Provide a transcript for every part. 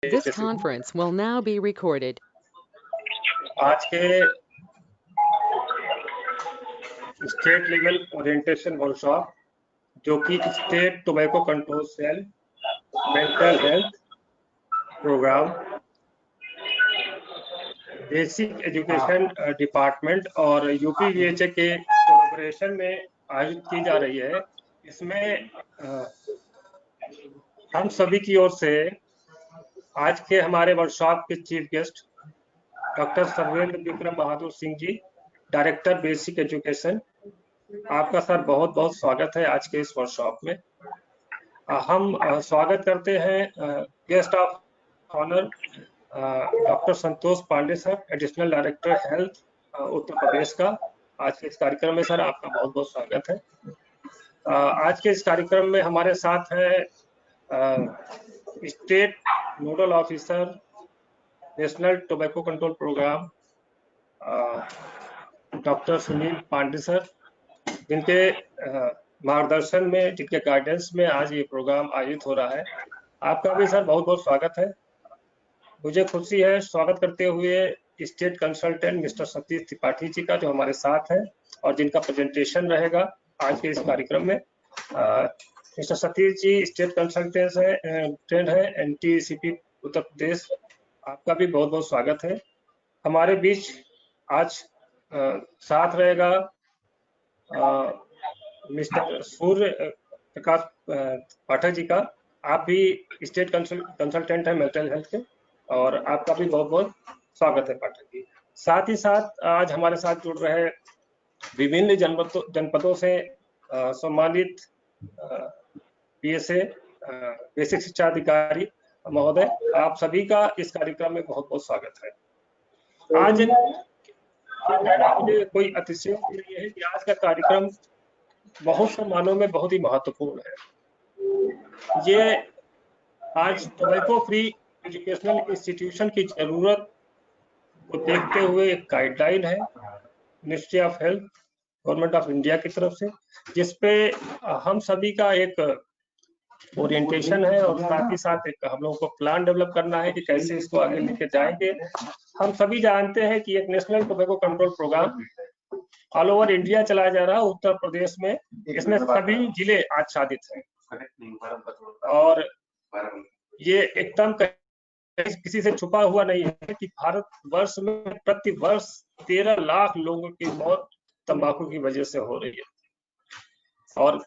This conference will now be recorded. आज के state level orientation workshop जो कि state tobacco control cell mental health programme basic education department और UPVHA के collaboration में आयोजित की जा रही है। इसमें हम सभी की ओर से आज के हमारे वर्कशॉप के chief guest doctor Sarvendra Vikram Bahadur Singh ji, director basic education, आपका सर बहुत बहुत स्वागत है आज के इस वर्कशॉप में। हम स्वागत करते हैं guest of honour doctor Santosh Pandey sir, additional director health Uttar Pradesh का। आज के इस कार्यक्रम में सर आपका बहुत बहुत स्वागत है। आज के इस कार्यक्रम में हमारे साथ है state nodal officer national tobacco control programme doctor Sunil Pandey sir, जिनके मार्गदर्शन में, जिनके गाइडेंस में आज ये प्रोग्राम आयोजित हो रहा है। आपका भी सर बहुत बहुत स्वागत है। मुझे खुशी है स्वागत करते हुए state consultant mister Satish Tripathi ji का, जो हमारे साथ है और जिनका प्रेजेंटेशन रहेगा आज के इस कार्यक्रम में। Mister Satish ji state consultant है एनटीसीपी उत्तर प्रदेश। आपका भी बहुत बहुत स्वागत है। हमारे बीच आज साथ रहेगा मिस्टर सूर्य प्रकाश पाठक जी का। आप भी स्टेट कंसल्टेंट हैं मेंटल हेल्थ के, और आपका भी बहुत बहुत स्वागत है पाठक जी। साथ ही साथ आज हमारे साथ जुड़ रहे विभिन्न जनपदों से सम्मानित पीएसए बेसिक शिक्षा अधिकारी महोदय, आप सभी का इस कार्यक्रम में बहुत बहुत स्वागत है। आज मुझे कोई अतिशयोक्ति नहीं है कि आज का कार्यक्रम बहुत से मानों में बहुत ही महत्वपूर्ण है। ये आज टोबैको फ्री एजुकेशनल इंस्टीट्यूशन की जरूरत को देखते हुए एक गाइडलाइन है ministry of health government of India की तरफ से, जिसपे हम सभी का एक ओरिएंटेशन है और साथ ही साथ एक हम लोगों को प्लान डेवलप करना है कि कैसे इसको आगे लेके जाएंगे। हम सभी जानते हैं कि एक national tobacco control program all over India चलाया जा रहा है। उत्तर प्रदेश में इसमें सभी जिले आच्छादित हैं और ये एकदम किसी से छुपा हुआ नहीं है कि भारतवर्ष में प्रति वर्ष 13 लाख लोगों की मौत तंबाकू की वजह से हो रही है और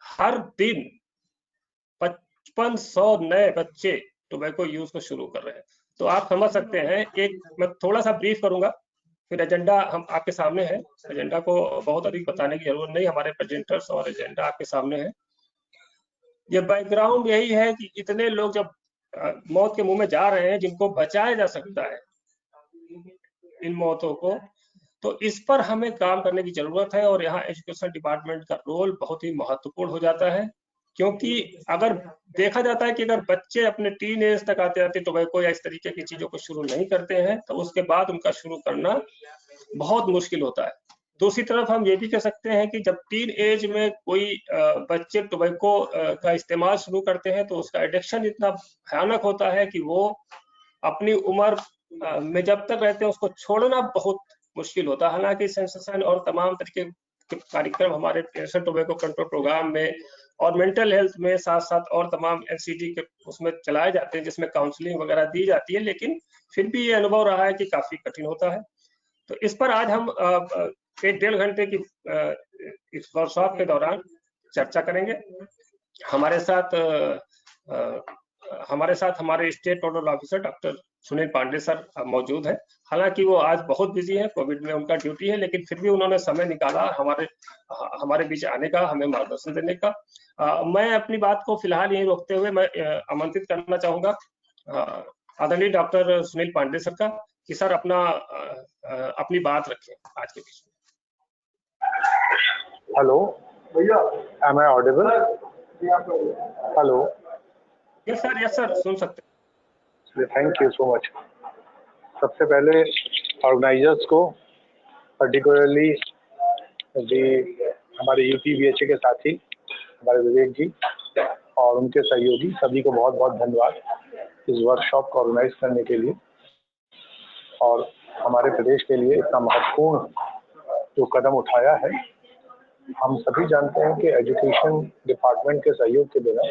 हर दिन 5500 नए बच्चे टोबैको यूज को शुरू कर रहे हैं। तो आप समझ सकते हैं। मैं थोड़ा सा ब्रीफ करूंगा, फिर एजेंडा हम आपके सामने है। एजेंडा को बहुत अधिक बताने की जरूरत नहीं, हमारे प्रेजेंटर्स और एजेंडा आपके सामने है। ये बैकग्राउंड यही है कि इतने लोग जब मौत के मुंह में जा रहे हैं, जिनको बचाया जा सकता है इन मौतों को, तो इस पर हमें काम करने की जरूरत है। और यहाँ एजुकेशन डिपार्टमेंट का रोल बहुत ही महत्वपूर्ण हो जाता है, क्योंकि अगर देखा जाता है कि अगर बच्चे अपने टीन एज तक आते आते टोबैको या इस तरीके की चीजों को शुरू नहीं करते हैं, तो उसके बाद उनका शुरू करना बहुत मुश्किल होता है। दूसरी तरफ हम ये भी कह सकते हैं कि जब टीन एज में कोई बच्चे टोबैको का इस्तेमाल शुरू करते हैं, तो उसका एडिक्शन इतना भयानक होता है कि वो अपनी उम्र में जब तक रहते हैं उसको छोड़ना बहुत मुश्किल होता है। हालांकि सेंसेशन और तमाम तरीके के कार्यक्रम हमारे नेशनल टोबैको कंट्रोल प्रोग्राम में और मेंटल हेल्थ में साथ साथ और तमाम एनसीडी के उसमें चलाए जाते हैं, जिसमें काउंसलिंग वगैरह दी जाती है, लेकिन फिर भी ये अनुभव रहा है कि काफी कठिन होता है। तो इस पर आज हम 1-1.5 घंटे की इस वर्कशॉप के दौरान चर्चा करेंगे। हमारे साथ हमारे state nodal officer doctor Sunil Pandey sir मौजूद है। हालांकि वो आज बहुत बिजी है, कोविड में उनका ड्यूटी है, लेकिन फिर भी उन्होंने समय निकाला हमारे बीच आने का, हमें मार्गदर्शन देने का। मैं अपनी बात को फिलहाल यहीं रोकते हुए मैं आमंत्रित करना चाहूंगा आदरणीय डॉक्टर सुनील पांडे सर का, कि सर अपनी बात रखें आज के बीच में। हेलो भैया, am I audible? Hello, yes sir, सुन सकते हैं। Thank you so much. सबसे पहले ऑर्गेनाइजर्स को, पर्टिकुलरली हमारे यूपीवीएचए के साथी हमारे विवेक जी और उनके सहयोगी, सभी को बहुत बहुत धन्यवाद इस वर्कशॉप को ऑर्गेनाइज करने के लिए और हमारे प्रदेश के लिए इतना महत्वपूर्ण जो कदम उठाया है। हम सभी जानते हैं कि एजुकेशन डिपार्टमेंट के सहयोग के बिना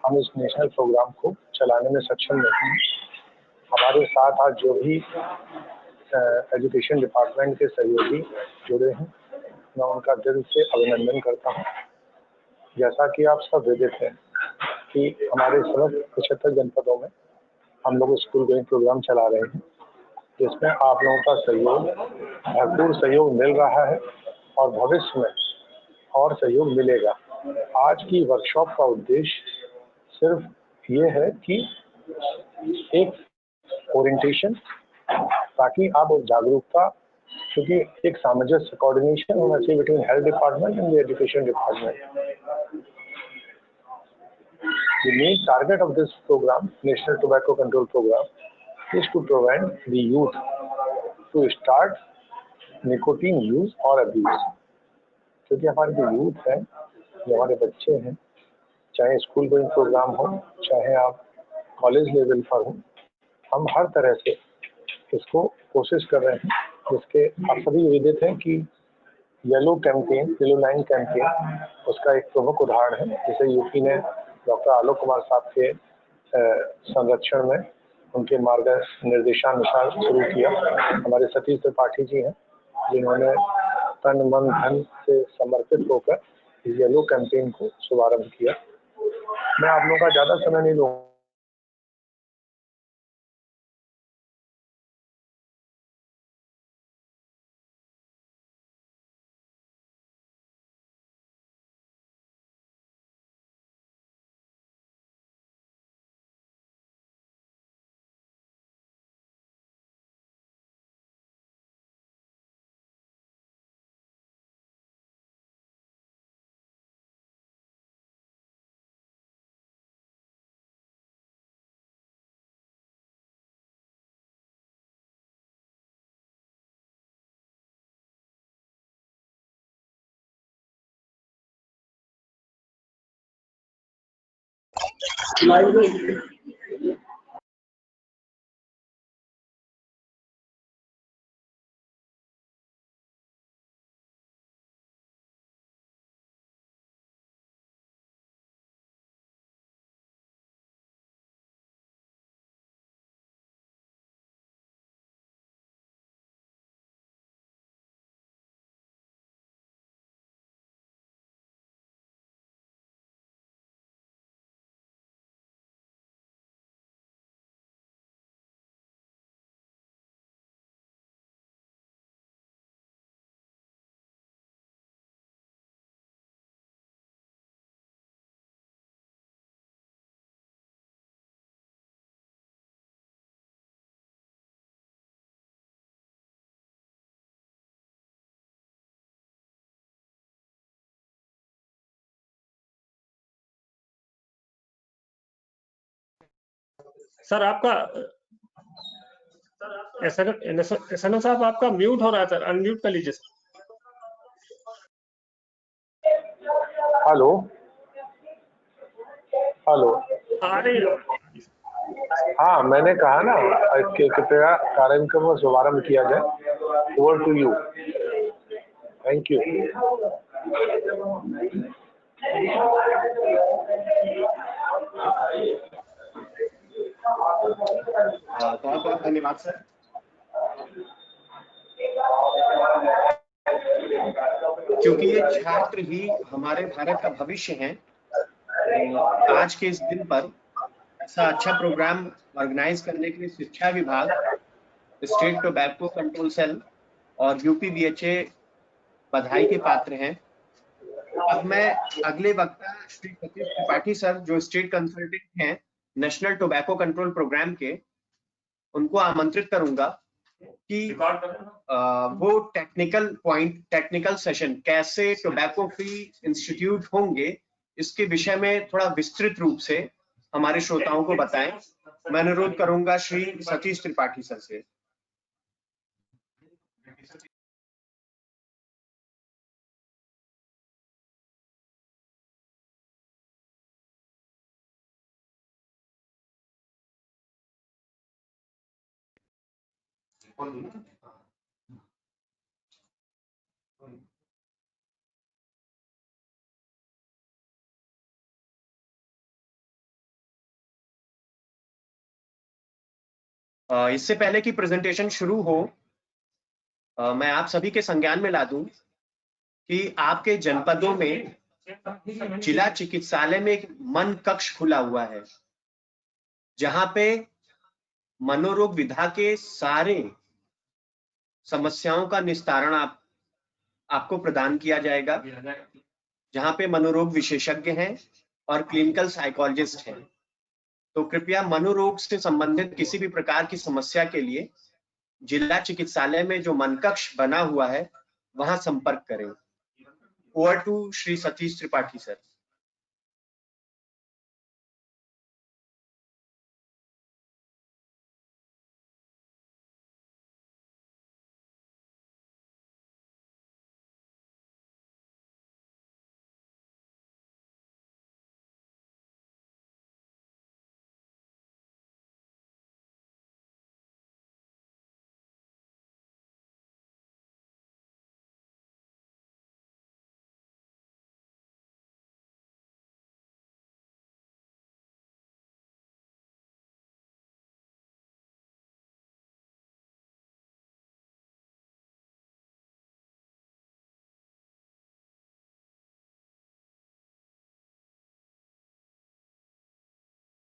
हम इस नेशनल प्रोग्राम को चलाने में सक्षम नहीं हैं। हमारे साथ आज जो भी एजुकेशन डिपार्टमेंट के सहयोगी जुड़े हैं, मैं उनका दिल से अभिनंदन करता हूं। जैसा कि आप सब विदित हैं कि हमारे समस्त 75 जनपदों में हम लोग स्कूल गोइंग प्रोग्राम चला रहे हैं, जिसमें आप लोगों का सहयोग, भरपूर सहयोग मिल रहा है और भविष्य में और सहयोग मिलेगा। आज की वर्कशॉप का उद्देश्य सिर्फ ये है कि एक ओरिएंटेशन, ताकि आप जागरूकता, क्योंकि एक सामंजस्य कोऑर्डिनेशन होना चाहिए between health department and the education department. The main target of this program, National Tobacco Control Program, is to prevent the youth to start nicotine use or abuse। क्योंकि हमारे जो यूथ हैं, जो हमारे बच्चे हैं, चाहे स्कूल गोइंग प्रोग्राम हो, चाहे आप कॉलेज लेवल पर हो, हम हर तरह से इसको कोशिश कर रहे हैं। जिसके आप सभी विदित हैं कि yellow campaign, yellow line campaign, उसका एक प्रमुख उदाहरण है, जिसे यूपी ने डॉक्टर आलोक कुमार साहब के संरक्षण में उनके मार्ग निर्देशानुसार शुरू किया। हमारे सतीश त्रिपाठी जी हैं, जिन्होंने तन मन धन से समर्पित होकर इस येलो कैंपेन को शुभारंभ किया। मैं आप लोगों का ज़्यादा समय नहीं लूँगा। सर आपका एसएनओ साहब आपका म्यूट हो रहा है सर, अनम्यूट कर लीजिए सर। हेलो हेलो, आ रही है। हाँ मैंने कहा ना कि कृपया कार्यक्रम का शुभारंभ किया जाए। Over to you. Thank you. बहुत बहुत धन्यवाद सर। क्योंकि ये छात्र ही हमारे भारत का भविष्य हैं, तो आज के इस दिन पर ऐसा अच्छा प्रोग्राम ऑर्गेनाइज करने के लिए शिक्षा विभाग, स्टेट टोबैको कंट्रोल सेल और यूपीबीएचए बधाई के पात्र हैं। अब मैं अगले वक्ता श्री सतीश त्रिपाठी सर, जो स्टेट कंसल्टेंट हैं नेशनल टोबैको कंट्रोल प्रोग्राम के, उनको आमंत्रित करूंगा कि वो टेक्निकल सेशन कैसे टोबैको फ्री इंस्टीट्यूट होंगे, इसके विषय में थोड़ा विस्तृत रूप से हमारे श्रोताओं को बताएं। मैं अनुरोध करूंगा श्री सतीश त्रिपाठी सर से। इससे पहले कि प्रेजेंटेशन शुरू हो, मैं आप सभी के संज्ञान में ला दूं कि आपके जनपदों में जिला चिकित्सालय में एक मन कक्ष खुला हुआ है, जहां पे मनोरोग विधा के सारे समस्याओं का निस्तारण आपको प्रदान किया जाएगा, जहां पे मनोरोग विशेषज्ञ हैं और क्लिनिकल साइकोलॉजिस्ट हैं। तो कृपया मनोरोग से संबंधित किसी भी प्रकार की समस्या के लिए जिला चिकित्सालय में जो मनकक्ष बना हुआ है वहां संपर्क करें। Over to Shri Satish Tripathi sir.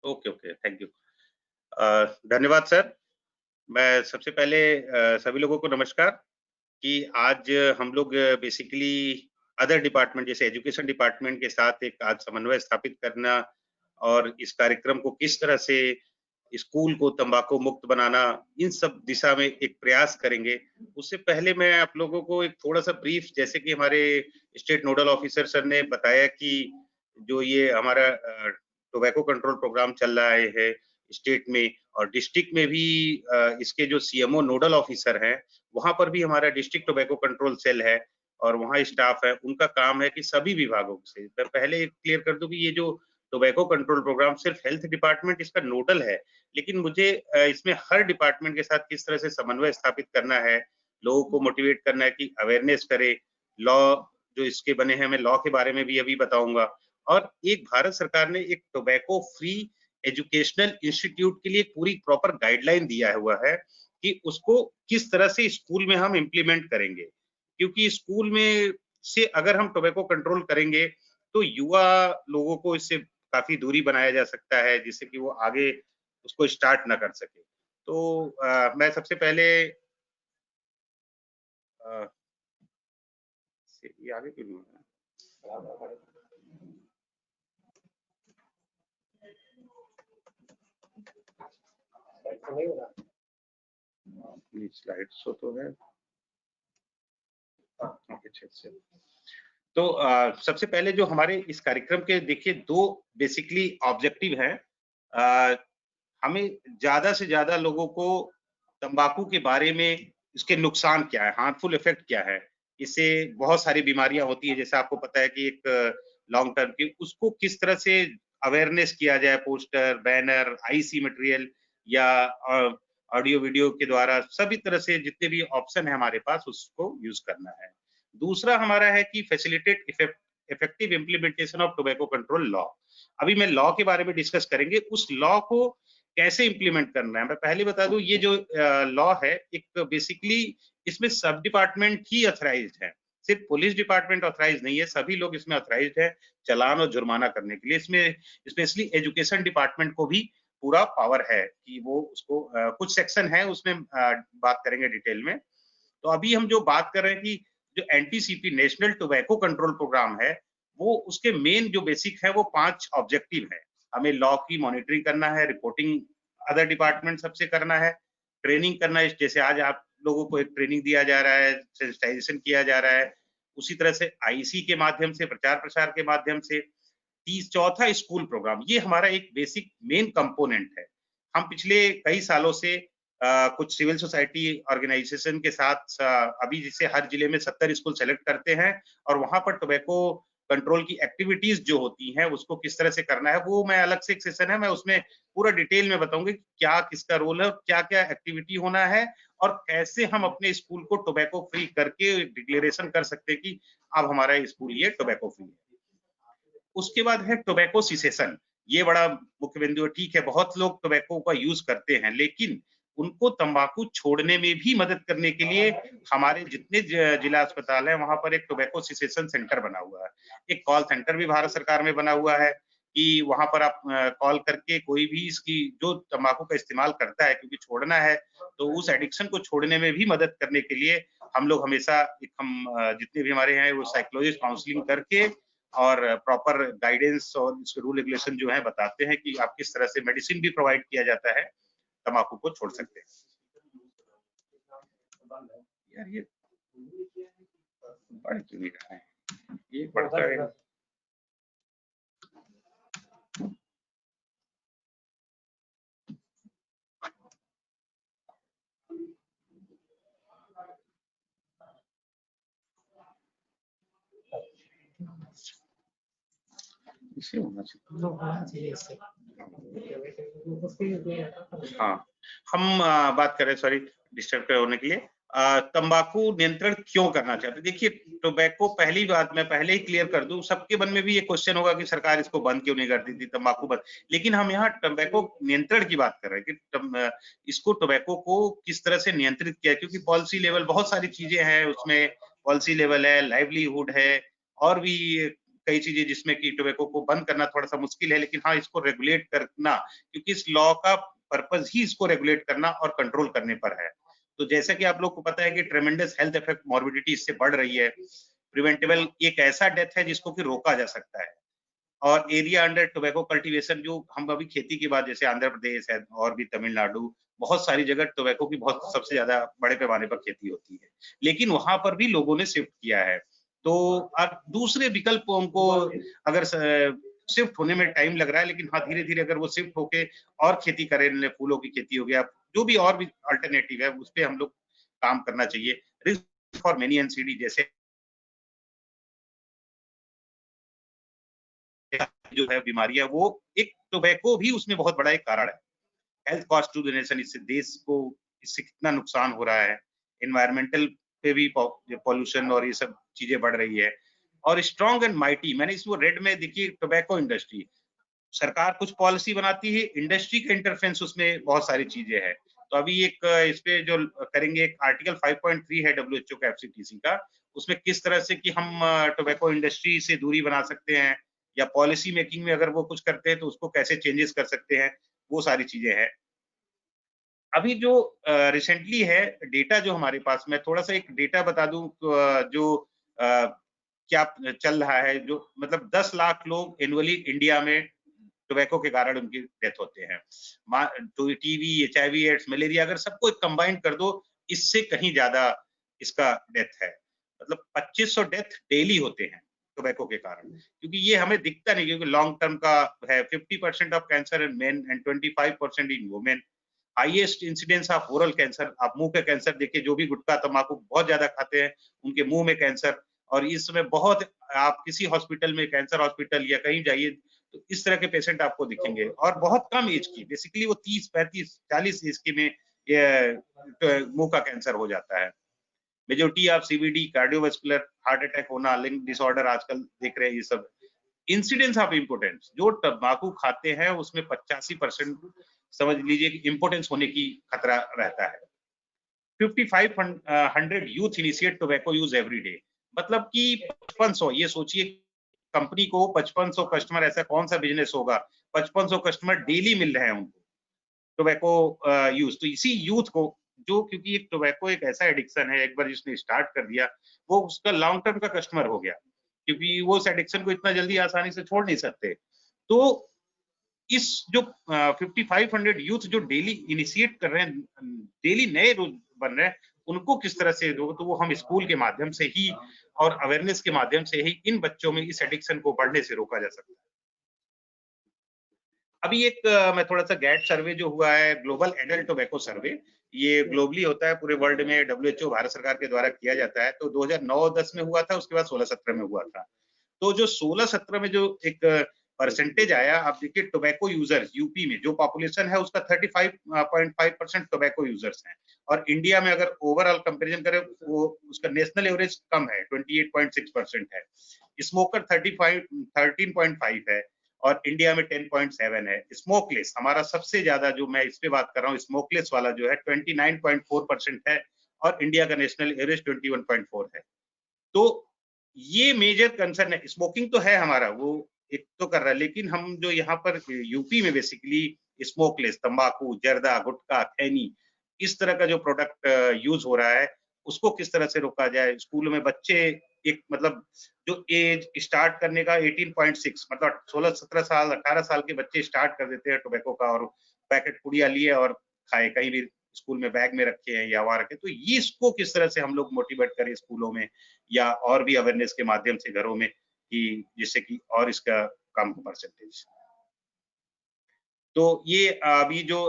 Okay okay, thank you. धन्यवाद सर। मैं सबसे पहले सभी लोगों को नमस्कार कि आज हम लोग बेसिकली अदर डिपार्टमेंट जैसे एजुकेशन डिपार्टमेंट के साथ एक आज समन्वय स्थापित करना और इस कार्यक्रम को किस तरह से स्कूल को तंबाकू मुक्त बनाना, इन सब दिशा में एक प्रयास करेंगे। उससे पहले मैं आप लोगों को एक थोड़ा सा ब्रीफ, जैसे कि हमारे स्टेट नोडल ऑफिसर सर ने बताया कि जो ये हमारा टोबैको कंट्रोल प्रोग्राम चल रहा है स्टेट में और डिस्ट्रिक्ट में भी, इसके जो सीएमओ नोडल ऑफिसर हैं वहां पर भी हमारा डिस्ट्रिक्ट टोबैको कंट्रोल सेल है और वहाँ स्टाफ है। उनका काम है कि सभी विभागों से, मैं पहले क्लियर कर दूं कि ये जो टोबैको कंट्रोल प्रोग्राम सिर्फ हेल्थ डिपार्टमेंट इसका नोडल है, लेकिन मुझे इसमें हर डिपार्टमेंट के साथ किस तरह से समन्वय स्थापित करना है, लोगों को मोटिवेट करना है कि अवेयरनेस करे। लॉ जो इसके बने हैं, मैं लॉ के बारे में भी अभी बताऊंगा। और एक भारत सरकार ने एक टोबैको फ्री एजुकेशनल इंस्टीट्यूट के लिए पूरी प्रॉपर गाइडलाइन दिया हुआ है कि उसको किस तरह से स्कूल में हम इम्प्लीमेंट करेंगे, क्योंकि स्कूल में से अगर हम टोबैको कंट्रोल करेंगे तो युवा लोगों को इससे काफी दूरी बनाया जा सकता है, जिससे कि वो आगे उसको स्टार्ट ना कर सके। तो मैं सबसे पहले ये आगे क्यों नहीं हो रहा है? स्लाइड शो तो है। अच्छा। तो सबसे पहले जो हमारे इस कार्यक्रम के देखिए दो बेसिकली ऑब्जेक्टिव हैं। हमें ज्यादा से ज्यादा लोगों को तंबाकू के बारे में, इसके नुकसान क्या है, हार्मफुल इफेक्ट क्या है, इससे बहुत सारी बीमारियां होती है, जैसे आपको पता है कि एक लॉन्ग टर्म की, उसको किस तरह से अवेयरनेस किया जाए, पोस्टर, बैनर, आईसी मटेरियल या ऑडियो वीडियो के द्वारा, सभी तरह से जितने भी ऑप्शन है हमारे पास उसको यूज करना है। दूसरा हमारा है कि facilitate effective implementation of tobacco control law. अभी मैं लॉ के बारे में डिस्कस करेंगे, उस लॉ को कैसे इम्प्लीमेंट करना है। मैं पहले बता दूं, ये जो लॉ है एक बेसिकली इसमें सब डिपार्टमेंट ही ऑथराइज्ड है, सिर्फ पुलिस डिपार्टमेंट ऑथराइज नहीं है, सभी लोग इसमें ऑथराइज्ड है चालान और जुर्माना करने के लिए। इसमें स्पेशली एजुकेशन डिपार्टमेंट को भी पूरा पावर है कि वो उसको कुछ सेक्शन है उसमें बात करेंगे डिटेल में। तो अभी हम जो बात कर रहे हैं कि जो एनटीसीपी नेशनल टोबैको कंट्रोल प्रोग्राम है, वो उसके मेन जो बेसिक है वो 5 ऑब्जेक्टिव है। हमें लॉ की मॉनिटरिंग करना है, रिपोर्टिंग अदर डिपार्टमेंट सबसे करना है, ट्रेनिंग करना है, जैसे आज आप लोगों को एक ट्रेनिंग दिया जा रहा है, सेंसिटाइजेशन किया जा रहा है, उसी तरह से आईसी के माध्यम से, प्रचार प्रसार के माध्यम से। चौथा स्कूल प्रोग्राम, ये हमारा एक बेसिक मेन कंपोनेंट है। हम पिछले कई सालों से कुछ सिविल सोसाइटी ऑर्गेनाइजेशन के साथ अभी जैसे हर जिले में 70 स्कूल सेलेक्ट करते हैं और वहां पर टोबैको कंट्रोल की एक्टिविटीज जो होती हैं उसको किस तरह से करना है, वो मैं अलग से एक सेशन है, मैं उसमें पूरा डिटेल में बताऊंगी क्या किसका रोल है और क्या क्या एक्टिविटी होना है और कैसे हम अपने स्कूल को टोबैको फ्री करके डिक्लेरेशन कर सकते हैं कि अब हमारा स्कूल ये टोबैको फ्री है। उसके बाद है टोबैको सिसेशन। ये बड़ा मुख्य बिंदु है। ठीक है, बहुत लोग टोबैको का यूज करते हैं, लेकिन उनको तंबाकू छोड़ने में भी मदद करने के लिए हमारे जितने जिला अस्पताल है वहां पर एक टोबैको सिसेशन सेंटर बना हुआ है। एक कॉल सेंटर भी भारत सरकार में बना हुआ है कि वहां पर आप कॉल करके कोई भी इसकी जो तंबाकू का इस्तेमाल करता है, क्योंकि छोड़ना है तो उस एडिक्शन को छोड़ने में भी मदद करने के लिए हम लोग हमेशा जितने भी हमारे हैं वो साइकोलॉजिस्ट काउंसलिंग करके और प्रॉपर गाइडेंस और इसके रूल रेगुलेशन जो है बताते हैं कि आप किस तरह से मेडिसिन भी प्रोवाइड किया जाता है, तंबाकू को छोड़ सकते हैं। यार ये बढ़ क्यों नहीं रहा है, ये बढ़ता है। इसे होना चाहिए। हाँ, हम बात करें, सॉरी डिस्टर्ब होने के लिए। तंबाकू नियंत्रण क्यों करना चाहते हैं? देखिए, टोबैको, पहली बात मैं पहले ही क्लियर कर दूं, सबके मन में भी ये क्वेश्चन होगा कि सरकार इसको बंद क्यों नहीं करती थी, तंबाकू बंद। लेकिन हम यहाँ टोबैको नियंत्रण की बात कर रहे हैं कि इसको टोबैको को किस तरह से नियंत्रित किया, क्योंकि पॉलिसी लेवल बहुत सारी चीजें हैं उसमें। पॉलिसी लेवल है, लाइवलीहुड है और भी कई चीजें जिसमें कि टोबैको को बंद करना थोड़ा सा मुश्किल है, लेकिन हाँ इसको रेगुलेट करना, क्योंकि इस लॉ का पर्पज ही इसको रेगुलेट करना और कंट्रोल करने पर है। तो जैसा कि आप लोग को पता है कि ट्रेमेंडस हेल्थ इफेक्ट मॉर्बिडिटी इससे बढ़ रही है। प्रिवेंटेबल एक ऐसा डेथ है जिसको कि रोका जा सकता है। और एरिया अंडर टोबैको कल्टीवेशन, जो हम अभी खेती की बात, जैसे आंध्र प्रदेश है और भी तमिलनाडु, बहुत सारी जगह टोबैको की बहुत सबसे ज्यादा बड़े पैमाने पर खेती होती है, लेकिन वहां पर भी लोगों ने शिफ्ट किया है। तो अब दूसरे विकल्पों को अगर शिफ्ट होने में टाइम लग रहा है, लेकिन हाँ धीरे धीरे अगर वो शिफ्ट होके और खेती करें, फूलों की खेती हो गया, जो भी और भी अल्टरनेटिव है उस पर हम लोग काम करना चाहिए। रिस्क फॉर मेनी एनसीडी जैसे जो है बीमारियां, वो एक टोबैको भी उसमें बहुत बड़ा एक कारण है। Health cost to the nation, इससे देश को इससे कितना नुकसान हो रहा है। एनवायरमेंटल पे भी पॉल्यूशन और ये सब चीजें बढ़ रही है। और स्ट्रॉन्ग एंड माइटी, मैंने इसको रेड में देखिए, टोबैको इंडस्ट्री, सरकार कुछ पॉलिसी बनाती है, इंडस्ट्री का इंटरफेरेंस उसमें बहुत सारी चीजें हैं। तो अभी एक इस पे जो करेंगे, एक आर्टिकल 5.3 है डब्ल्यूएचओ का, एफसीटीसी का, उसमें किस तरह से कि हम टोबैको इंडस्ट्री से दूरी बना सकते हैं, या पॉलिसी मेकिंग में अगर वो कुछ करते हैं तो उसको कैसे चेंजेस कर सकते हैं, वो सारी चीजें हैं। अभी जो रिसेंटली है डेटा जो हमारे पास, मैं थोड़ा सा एक डेटा बता दूं, जो क्या चल रहा है, जो मतलब 10 लाख लोग एनुअली इंडिया में टोबैको के कारण उनकी डेथ होते हैं। तो टीबी, एचआईवी एड्स, मलेरिया, अगर सबको कंबाइन कर दो, इससे कहीं ज्यादा इसका डेथ है। मतलब 2500 डेथ डेली होते हैं टोबैको के कारण, क्योंकि ये हमें दिखता नहीं, क्योंकि लॉन्ग टर्म का है। 50% of cancer in main and 25% in women. Highest incidence of oral cancer, आप मुंह के कैंसर देखिए, जो भी गुटखा तंबाकू बहुत ज्यादा खाते हैं उनके मुंह में कैंसर। और इस समय बहुत, आप किसी हॉस्पिटल में, कैंसर हॉस्पिटल या कहीं जाइए तो इस तरह के पेशेंट आपको दिखेंगे, और बहुत कम एज की, बेसिकली वो 30, 35, 40 एज की में ये मुंह का कैंसर हो जाता है। Majority of CVD, cardiovascular, heart attack होना, लिंग डिसऑर्डर आजकल देख रहे हैं, ये सब इंसिडेंस ऑफ इम्पोर्टेंस। जो तंबाकू खाते हैं उसमें 85% समझ लीजिए कि इम्पोर्टेंस होने की खतरा रहता है। 5500 youth initiate tobacco use every day, मतलब कि 5500, ये सोचिए कंपनी को 5500 कस्टमर, ऐसा कौन सा बिजनेस होगा 5500 कस्टमर डेली मिल रहे हैं उनको टोबैको यूज। तो इसी यूथ को, जो क्योंकि एक टोबैको एक ऐसा एडिक्शन है, एक बार जिसने स्टार्ट कर दिया वो उसका लॉन्ग टर्म का कस्टमर हो गया, क्योंकि वो उस एडिक्शन को इतना जल्दी आसानी से छोड़ नहीं सकते। तो इस जो 5500 यूथ जो डेली इनिशिएट कर रहे हैं, डेली नए रोज बन रहे हैं, उनको किस तरह से दो, तो वो हम स्कूल के माध्यम से ही और अवेयरनेस के माध्यम से ही इन बच्चों में इस एडिक्शन को बढ़ने से रोका जा सकता है। अभी एक मैं थोड़ा सा गैट सर्वे जो हुआ है, ग्लोबल एडल्ट टोबैको सर्वे, ये ग्लोबली होता है, पूरे वर्ल्ड में डब्ल्यूएचओ भारत सरकार के द्वारा किया जाता है। तो 2009-10 में हुआ था, उसके बाद 16-17 में हुआ था। तो जो 16-17 में जो एक परसेंटेज आया, आप देखिए टोबैको यूजर्स यूपी में जो पॉपुलेशन है उसका 35.5% टोबैको यूजर्स हैं, और इंडिया में अगर ओवरऑल कंपैरिजन करें वो उसका नेशनल एवरेज कम है, 28.6% है। स्मोकर 13.5 है और इंडिया में 10.7 है। स्मोकलेस हमारा सबसे ज्यादा, जो मैं इस पे बात कर रहा हूँ, स्मोकलेस वाला जो है 29.4% है और इंडिया का नेशनल एवरेज 21.4 है। तो ये मेजर कंसर्न है। स्मोकिंग तो है हमारा, वो एक तो कर रहा है, लेकिन हम जो यहाँ पर यूपी में बेसिकली स्मोकलेस, तंबाकू, जर्दा, गुटखा, खैनी, इस तरह का जो प्रोडक्ट यूज हो रहा है, उसको किस तरह से रोका जाए। स्कूल में बच्चे एक मतलब जो एज स्टार्ट करने का 18.6 मतलब 16-17 साल 18 साल के बच्चे स्टार्ट कर देते हैं टोबैको का, और पैकेट पुड़िया लिए और खाए, कहीं भी स्कूल में बैग में रखे हैं या वहां रखे। तो ये इसको किस तरह से हम लोग मोटिवेट करें स्कूलों में या और भी अवेयरनेस के माध्यम से घरों में, कि जिससे कि और इसका कम हो परसेंटेज। तो ये अभी जो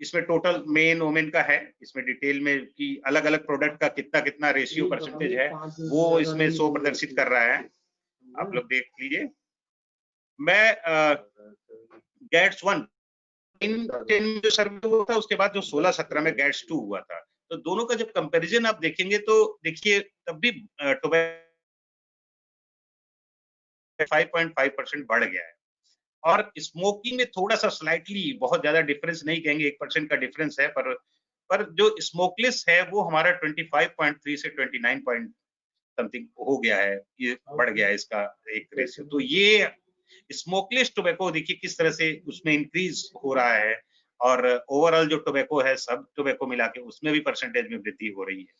इसमें टोटल मेन वोमेन का है, इसमें डिटेल में कि अलग-अलग प्रोडक्ट का कितना-कितना रेशियो परसेंटेज है, वो इसमें शो प्रदर्शित कर रहा है। आप लोग देख लीजिए। मैं गैट्स 1 इन 10 जो सर्वे हुआ था, उसके बाद जो 16-17 में गैट्स 2 हुआ था। तो दोनों का जब कंपैरिजन आप देखेंगे तो देखिए तब भी टोबैको 5.5% बढ़ गया है, और स्मोकिंग में थोड़ा-सा स्लाइटली, बहुत ज़्यादा डिफरेंस नहीं कहेंगे, 1% का डिफरेंस है, पर जो स्मोकलेस है वो हमारा 25.3 से 29 पॉइंट समथिंग हो गया है, ये बढ़ गया है इसका एक रेशियो। तो ये स्मोकलेस टोबैको देखिए किस तरह से उसमें इंक्रीज हो रहा है, और ओवरऑल जो टोबैको है, सब टोबैको मिला के उसमें भी परसेंटेज में वृद्धि हो रही है।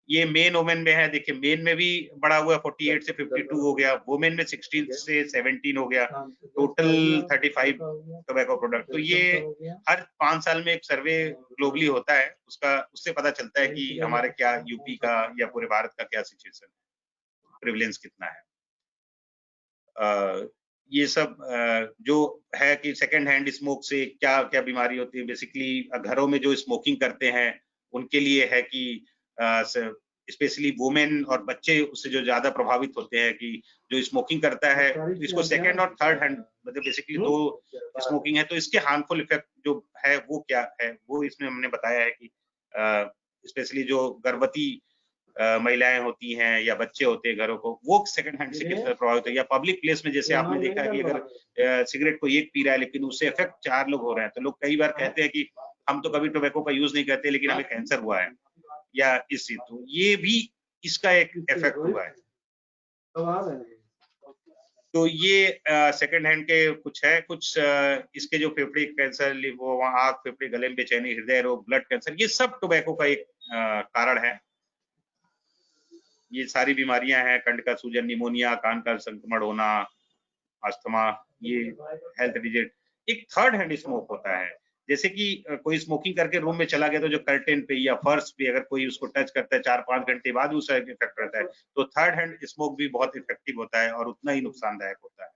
ये मेन वोमेन में है, देखिए मेन में भी बढ़ा हुआ 48 से 52 हो गया, वोमेन में 16 से 17 हो गया, टोटल 35 टोबैको प्रोडक्ट। तो ये हर 5 साल में एक सर्वे ग्लोबली होता है, उससे पता चलता है कि हमारे क्या यूपी का या पूरे भारत का क्या सिचुएशन है, प्रिविलेंस कितना है। ये सब जो है कि सेकंड हैंड स्मोक से क्या-क्या बीमारी होती है, बेसिकली घरों में जो स्मोकिंग करते हैं उनके लिए है कि स्पेशली वुमेन और बच्चे उससे जो ज्यादा प्रभावित होते हैं, कि जो स्मोकिंग करता है इसको सेकंड और थर्ड हैंड मतलब बेसिकली दो स्मोकिंग है, तो इसके हार्मफुल इफेक्ट जो है वो क्या है, वो इसमें हमने बताया है कि स्पेशली जो गर्भवती महिलाएं होती हैं या बच्चे होते हैं घरों को, वो सेकंड हैंड से किस तरह प्रभावित है, या पब्लिक प्लेस में जैसे आपने देखा है कि अगर सिगरेट को एक पी रहा है लेकिन उससे इफेक्ट 4 लोग हो रहे हैं, तो लोग कई बार कहते हैं कि हम तो कभी टोबैको का यूज नहीं करते लेकिन हमें कैंसर हुआ है या इससे, तो ये भी इसका एक इफेक्ट हुआ है। तो ये सेकंड हैंड के कुछ है, कुछ इसके जो फेफड़े कैंसर, वो आँख, फेफड़े, गले में बेचैनी, हृदय रोग, ब्लड कैंसर, ये सब टोबैको का एक कारण है। ये सारी बीमारियां हैं, कंठ का सूजन, निमोनिया, कान का संक्रमण होना, अस्थमा, ये हेल्थ डिजीज। एक थर्ड हैंड स्मोक होता है, जैसे कि कोई स्मोकिंग करके रूम में चला गया तो जो कर्टेन पे या फर्श पे अगर कोई उसको टच करता है 4-5 घंटे बाद उसका इफेक्ट रहता है, तो थर्ड हैंड स्मोक भी बहुत इफेक्टिव होता है और उतना ही नुकसानदायक होता है।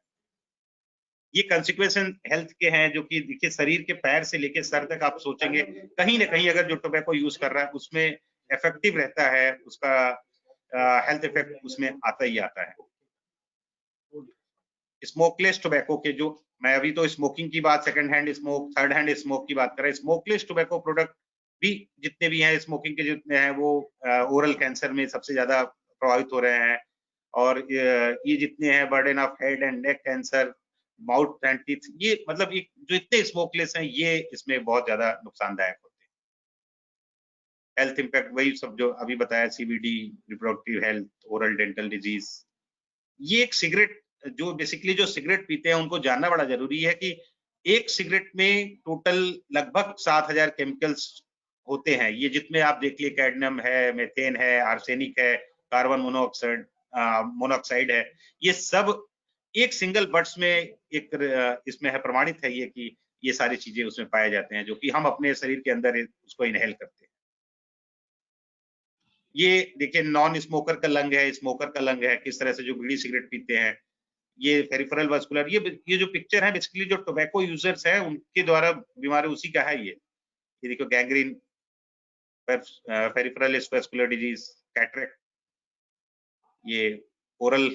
ये कॉन्सिक्वेंस हेल्थ के हैं, जो कि देखिए शरीर के पैर से लेकर सर तक आप सोचेंगे कहीं ना कहीं अगर जो टोबैको यूज कर रहा है उसमें इफेक्टिव रहता है, उसका हेल्थ इफेक्ट उसमें आता ही आता है। स्मोकलेस टोबैको के जो, मैं अभी तो स्मोकिंग की बात, second hand smoke, third hand smoke की बात कर रहे हैं, स्मोकलेस टोबैको प्रोडक्ट भी जितने भी हैं स्मोकिंग के जितने हैं वो ओरल कैंसर में सबसे ज्यादा प्रभावित हो रहे हैं, और ये जितने हैं burden of head and neck cancer, mouth and teeth, ये मतलब ये जो इतने स्मोकलेस हैं ये इसमें बहुत ज्यादा नुकसानदायक होते हैं। हेल्थ इम्पैक्ट वही सब जो अभी बताया, CBD, reproductive health, oral dental disease. ये एक सिगरेट, जो बेसिकली जो सिगरेट पीते हैं उनको जानना बड़ा जरूरी है कि एक सिगरेट में टोटल लगभग 7000 केमिकल्स होते हैं। ये जितने आप देख लिए, कैडमियम है, मेथेन है, आर्सेनिक है, कार्बन मोनोऑक्साइड है, ये सब एक सिंगल बट्स में एक इसमें है, प्रमाणित है ये कि ये सारी चीजें उसमें पाए जाते हैं, जो कि हम अपने शरीर के अंदर उसको इनहेल करते हैं। ये देखिए नॉन स्मोकर का लंग है, स्मोकर का लंग है, किस तरह से जो बीड़ी सिगरेट पीते हैं, ये पेरिफेरल वास्कुलर, ये जो पिक्चर है बेसिकली जो टोबैको यूजर्स है उनके द्वारा बीमारी उसी का है। ये देखो gangrene, peripheral vascular disease, cataract, ये ओरल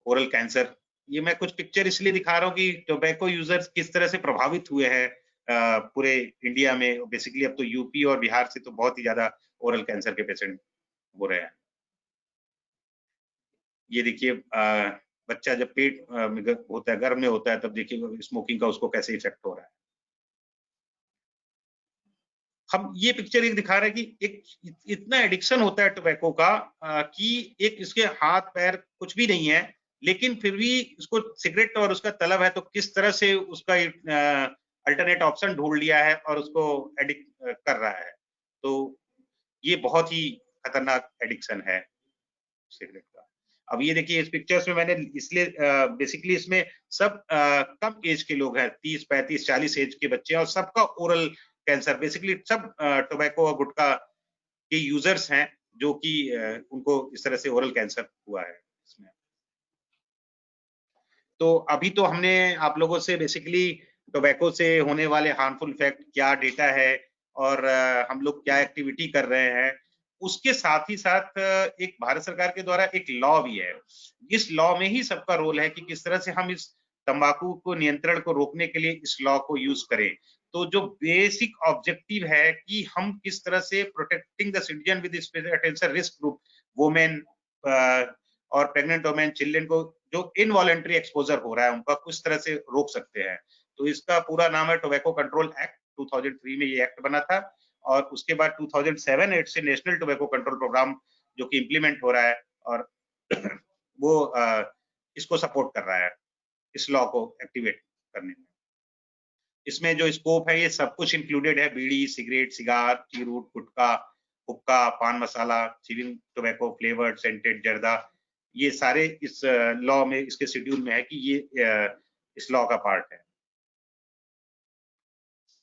ओरल कैंसर। ये मैं कुछ पिक्चर इसलिए दिखा रहा हूँ कि टोबैको यूजर्स किस तरह से प्रभावित हुए हैं पूरे इंडिया में। बेसिकली अब तो यूपी और बिहार से तो बहुत ही ज्यादा ओरल कैंसर के पेशेंट हो रहे हैं। ये देखिए बच्चा जब पेट में होता है, गर्भ में होता है, तब देखिए स्मोकिंग का उसको कैसे इफेक्ट हो रहा है। हम ये पिक्चर एक दिखा रहे हैं कि एक इतना एडिक्शन होता है टोबैको का कि एक इसके हाथ पैर कुछ भी नहीं है, लेकिन फिर भी उसको सिगरेट और उसका तलब है, तो किस तरह से उसका अल्टरनेट ऑप्शन ढूंढ लिया है और उसको एडिक्ट कर रहा है। तो ये बहुत ही खतरनाक एडिक्शन है सिगरेट का। अब ये देखिए इस पिक्चर्स में मैंने इसलिए बेसिकली इसमें सब कम एज के लोग हैं, 30, 35, 40 एज के बच्चे हैं और सबका ओरल कैंसर, बेसिकली सब टोबैको और गुटखा के यूजर्स हैं जो कि उनको इस तरह से ओरल कैंसर हुआ है इसमें। तो अभी तो हमने आप लोगों से बेसिकली टोबैको से होने वाले हार्मफुल इफेक्ट क्या डेटा है और हम लोग क्या एक्टिविटी कर रहे हैं, उसके साथ ही साथ एक भारत सरकार के द्वारा एक लॉ भी है। इस लॉ में ही सबका रोल है कि किस तरह से हम इस तंबाकू को नियंत्रण को रोकने के लिए इस लॉ को यूज करें। तो जो बेसिक ऑब्जेक्टिव है कि हम किस तरह से protecting the citizen with special attention risk group, women और प्रेग्नेंट वुमेन, चिल्ड्रन को जो इनवॉलंटरी एक्सपोजर हो रहा है उनका किस तरह से रोक सकते हैं। तो इसका पूरा नाम है टोबैको कंट्रोल एक्ट। 2003 में ये एक्ट बना था और उसके बाद 2007-8 से नेशनल टोबैको कंट्रोल प्रोग्राम जो कि इम्प्लीमेंट हो रहा है और वो इसको सपोर्ट कर रहा है, इस लॉ को एक्टिवेट करने में। इसमें जो स्कोप है ये सब कुछ इंक्लूडेड है, बीड़ी, सिगरेट, सिगार, चीरूट, गुटखा, हुक्का, पान मसाला, च्यूइंग टोबैको, फ्लेवर्ड, सेंटेड, जर्दा, ये सारे इस लॉ में, इसके शेड्यूल में है कि ये इस लॉ का पार्ट है।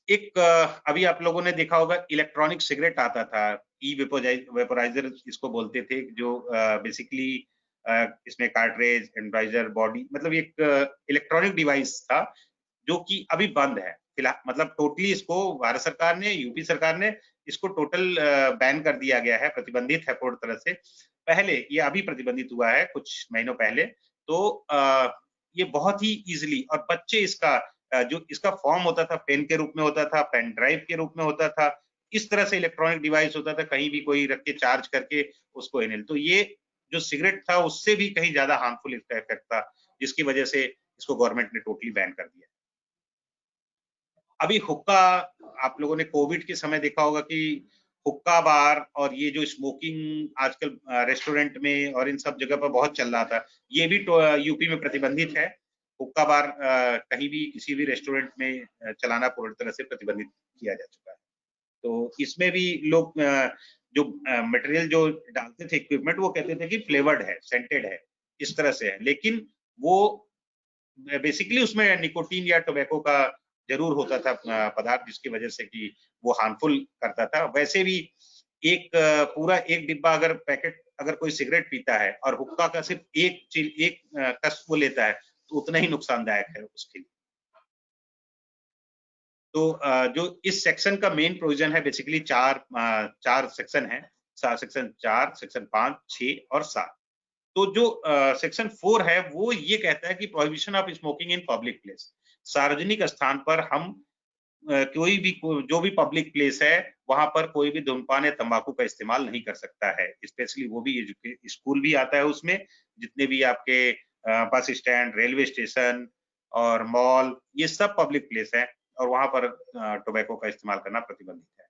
एक अभी आप लोगों ने देखा होगा इलेक्ट्रॉनिक सिगरेट आता था, ई वेपोराइजर इसको बोलते थे, जो बेसिकली इसमें कार्ट्रेज, एनराइजर, बॉडी, मतलब एक इलेक्ट्रॉनिक डिवाइस था जो कि अभी बंद है फिलहाल। मतलब टोटली इसको भारत सरकार ने, यूपी सरकार ने इसको टोटल बैन कर दिया गया है, प्रतिबंधित है पूरी तरह से। पहले ये अभी प्रतिबंधित हुआ है कुछ महीनों पहले। तो ये बहुत ही इजीली, और बच्चे इसका जो इसका फॉर्म होता था पेन के रूप में होता था, पेन ड्राइव के रूप में होता था, इस तरह से इलेक्ट्रॉनिक डिवाइस होता था, कहीं भी कोई रख के चार्ज करके उसको इनहेल। तो ये जो सिगरेट था उससे भी कहीं ज्यादा हार्मफुल इसका इफेक्ट था, जिसकी वजह से इसको गवर्नमेंट ने टोटली बैन कर दिया। अभी हुक्का, आप लोगों ने कोविड के समय देखा होगा कि हुक्का बार और ये जो स्मोकिंग आजकल रेस्टोरेंट में और इन सब जगह पर बहुत चल रहा था, ये भी यूपी में प्रतिबंधित है। हुक्का बार कहीं भी किसी भी रेस्टोरेंट में चलाना पूरी तरह से प्रतिबंधित किया जा चुका है। तो इसमें भी लोग जो मटेरियल जो डालते थे, इक्विपमेंट, वो कहते थे कि फ्लेवर्ड है, सेंटेड है, इस तरह से है, लेकिन वो बेसिकली उसमें निकोटीन या टोबैको का जरूर होता था पदार्थ, जिसकी वजह से कि वो हार्मफुल करता था। वैसे भी एक पूरा एक डिब्बा अगर पैकेट अगर कोई सिगरेट पीता है और हुक्का का सिर्फ एक कस वो लेता है, तो उतना ही नुकसानदायक है उसके लिए। तो जो इस सेक्शन का मेन प्रोविजन है, बेसिकली चार सेक्शन है, सेक्शन 4, सेक्शन 5, 6 और 7। तो जो सेक्शन 4 है वो ये कहता है कि prohibition of smoking in public place, सार्वजनिक स्थान पर हम कोई भी जो भी पब्लिक प्लेस है वहां पर कोई भी धूम्रपान या तंबाकू का इस्तेमाल नहीं कर सकता है। स्पेशली वो भी स्कूल भी आता है उसमें, जितने भी आपके बस स्टैंड, रेलवे स्टेशन और मॉल, ये सब पब्लिक प्लेस है और वहां पर टोबैको का इस्तेमाल करना प्रतिबंधित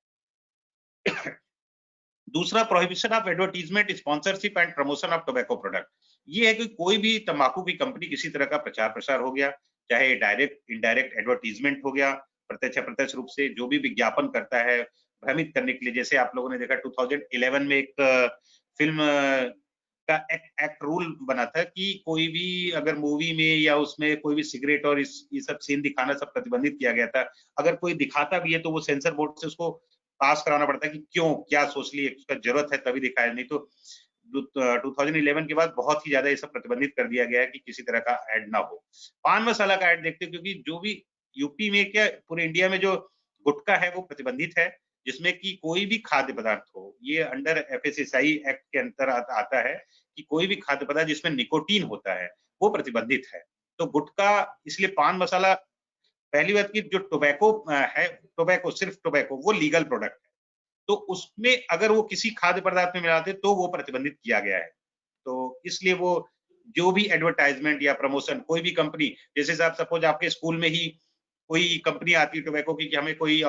है। दूसरा, prohibition of advertisement, sponsorship and promotion of tobacco product. ये है कि कोई भी तंबाकू की कंपनी किसी तरह का प्रचार प्रसार हो गया, चाहे डायरेक्ट इनडायरेक्ट एडवर्टीजमेंट हो गया, प्रत्यक्ष अप्रत्यक्ष रूप से जो भी विज्ञापन करता है भ्रमित करने के लिए। जैसे आप लोगों ने देखा 2011 में एक फिल्म का एक्ट रूल बना था कि कोई भी अगर मूवी में या उसमें कोई भी सिगरेट और ये सब सीन दिखाना सब प्रतिबंधित किया गया था। अगर कोई दिखाता भी है तो वो सेंसर बोर्ड से उसको पास कराना पड़ता है कि क्यों, क्या सोशली उसका जरूरत है तभी दिखाया, नहीं तो 2011 के बाद बहुत ही ज्यादा ये सब प्रतिबंधित कर दिया गया है कि किसी तरह का ऐड ना हो। पान मसाला का ऐड देखते, क्योंकि जो भी यूपी में क्या पूरे इंडिया में जो गुटखा है वो प्रतिबंधित है, जिसमें कि कोई भी खाद्य पदार्थ हो, ये अंडर एफएसएसआई एक्ट के अंतर्गत आता है कि कोई भी खाद्य पदार्थ जिसमें निकोटीन होता है वो प्रतिबंधित है। तो गुटखा, इसलिए पान मसाला, पहली बात की जो टोबैको है, टोबैको, सिर्फ टोबैको वो लीगल प्रोडक्ट है। तो उसमें अगर वो किसी खाद्य पदार्थ में मिलाते तो वो प्रतिबंधित किया गया है। तो इसलिए वो जो भी एडवर्टाइजमेंट या प्रमोशन कोई भी कंपनी, जैसे साहब सपोज आपके स्कूल में ही कोई कंपनी आती है टोबैको की कि हमें कोई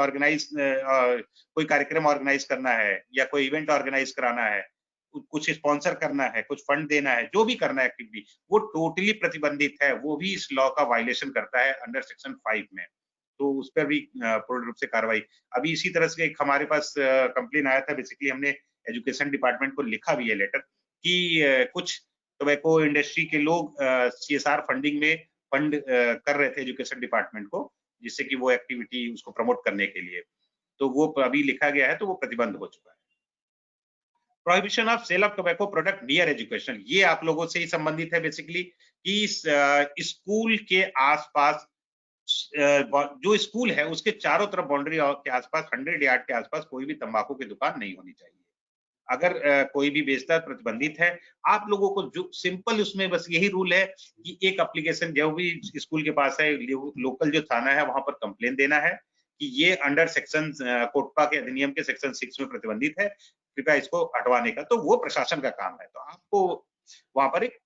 कोई कार्यक्रम ऑर्गेनाइज करना है या कोई इवेंट ऑर्गेनाइज कराना है, कुछ स्पॉन्सर करना है, कुछ फंड देना है, जो भी करना है एक्टिविटी, वो टोटली प्रतिबंधित है। वो भी इस लॉ का वायलेशन करता है अंडर सेक्शन 5 में। तो उस पर भी पूर्ण रूप से कार्रवाई। अभी इसी तरह से एक हमारे पास कंप्लेन आया था, बेसिकली हमने एजुकेशन डिपार्टमेंट को लिखा भी है लेटर कि कुछ टोबैको इंडस्ट्री के लोग सीएसआर फंडिंग में फंड कर रहे थे एजुकेशन डिपार्टमेंट को, जिससे कि वो एक्टिविटी उसको प्रमोट करने के लिए। तो वो अभी लिखा गया है, तो वो प्रतिबंध हो चुका है। Prohibition of sale of tobacco product near education, ये आप लोगों से ही संबंधित है बेसिकली कि स्कूल के आसपास, जो स्कूल है उसके चारों तरफ बाउंड्री के आसपास 100 यार्ड के आसपास कोई भी तंबाकू की दुकान नहीं होनी चाहिए। अगर कोई भी बेचता है प्रतिबंधित है। आप लोगों को जो सिंपल उसमें बस यही रूल है कि एक एप्लीकेशन जो भी स्कूल के पास है, लोकल जो थाना है वहां पर कंप्लेन देना है कि ये अंडर सेक्शन कोटपा के अधिनियम के सेक्शन 6 में प्रतिबंधित है, कृपया इसको हटवाने का। तो वो प्रशासन का काम है, तो आपको वहां पर एक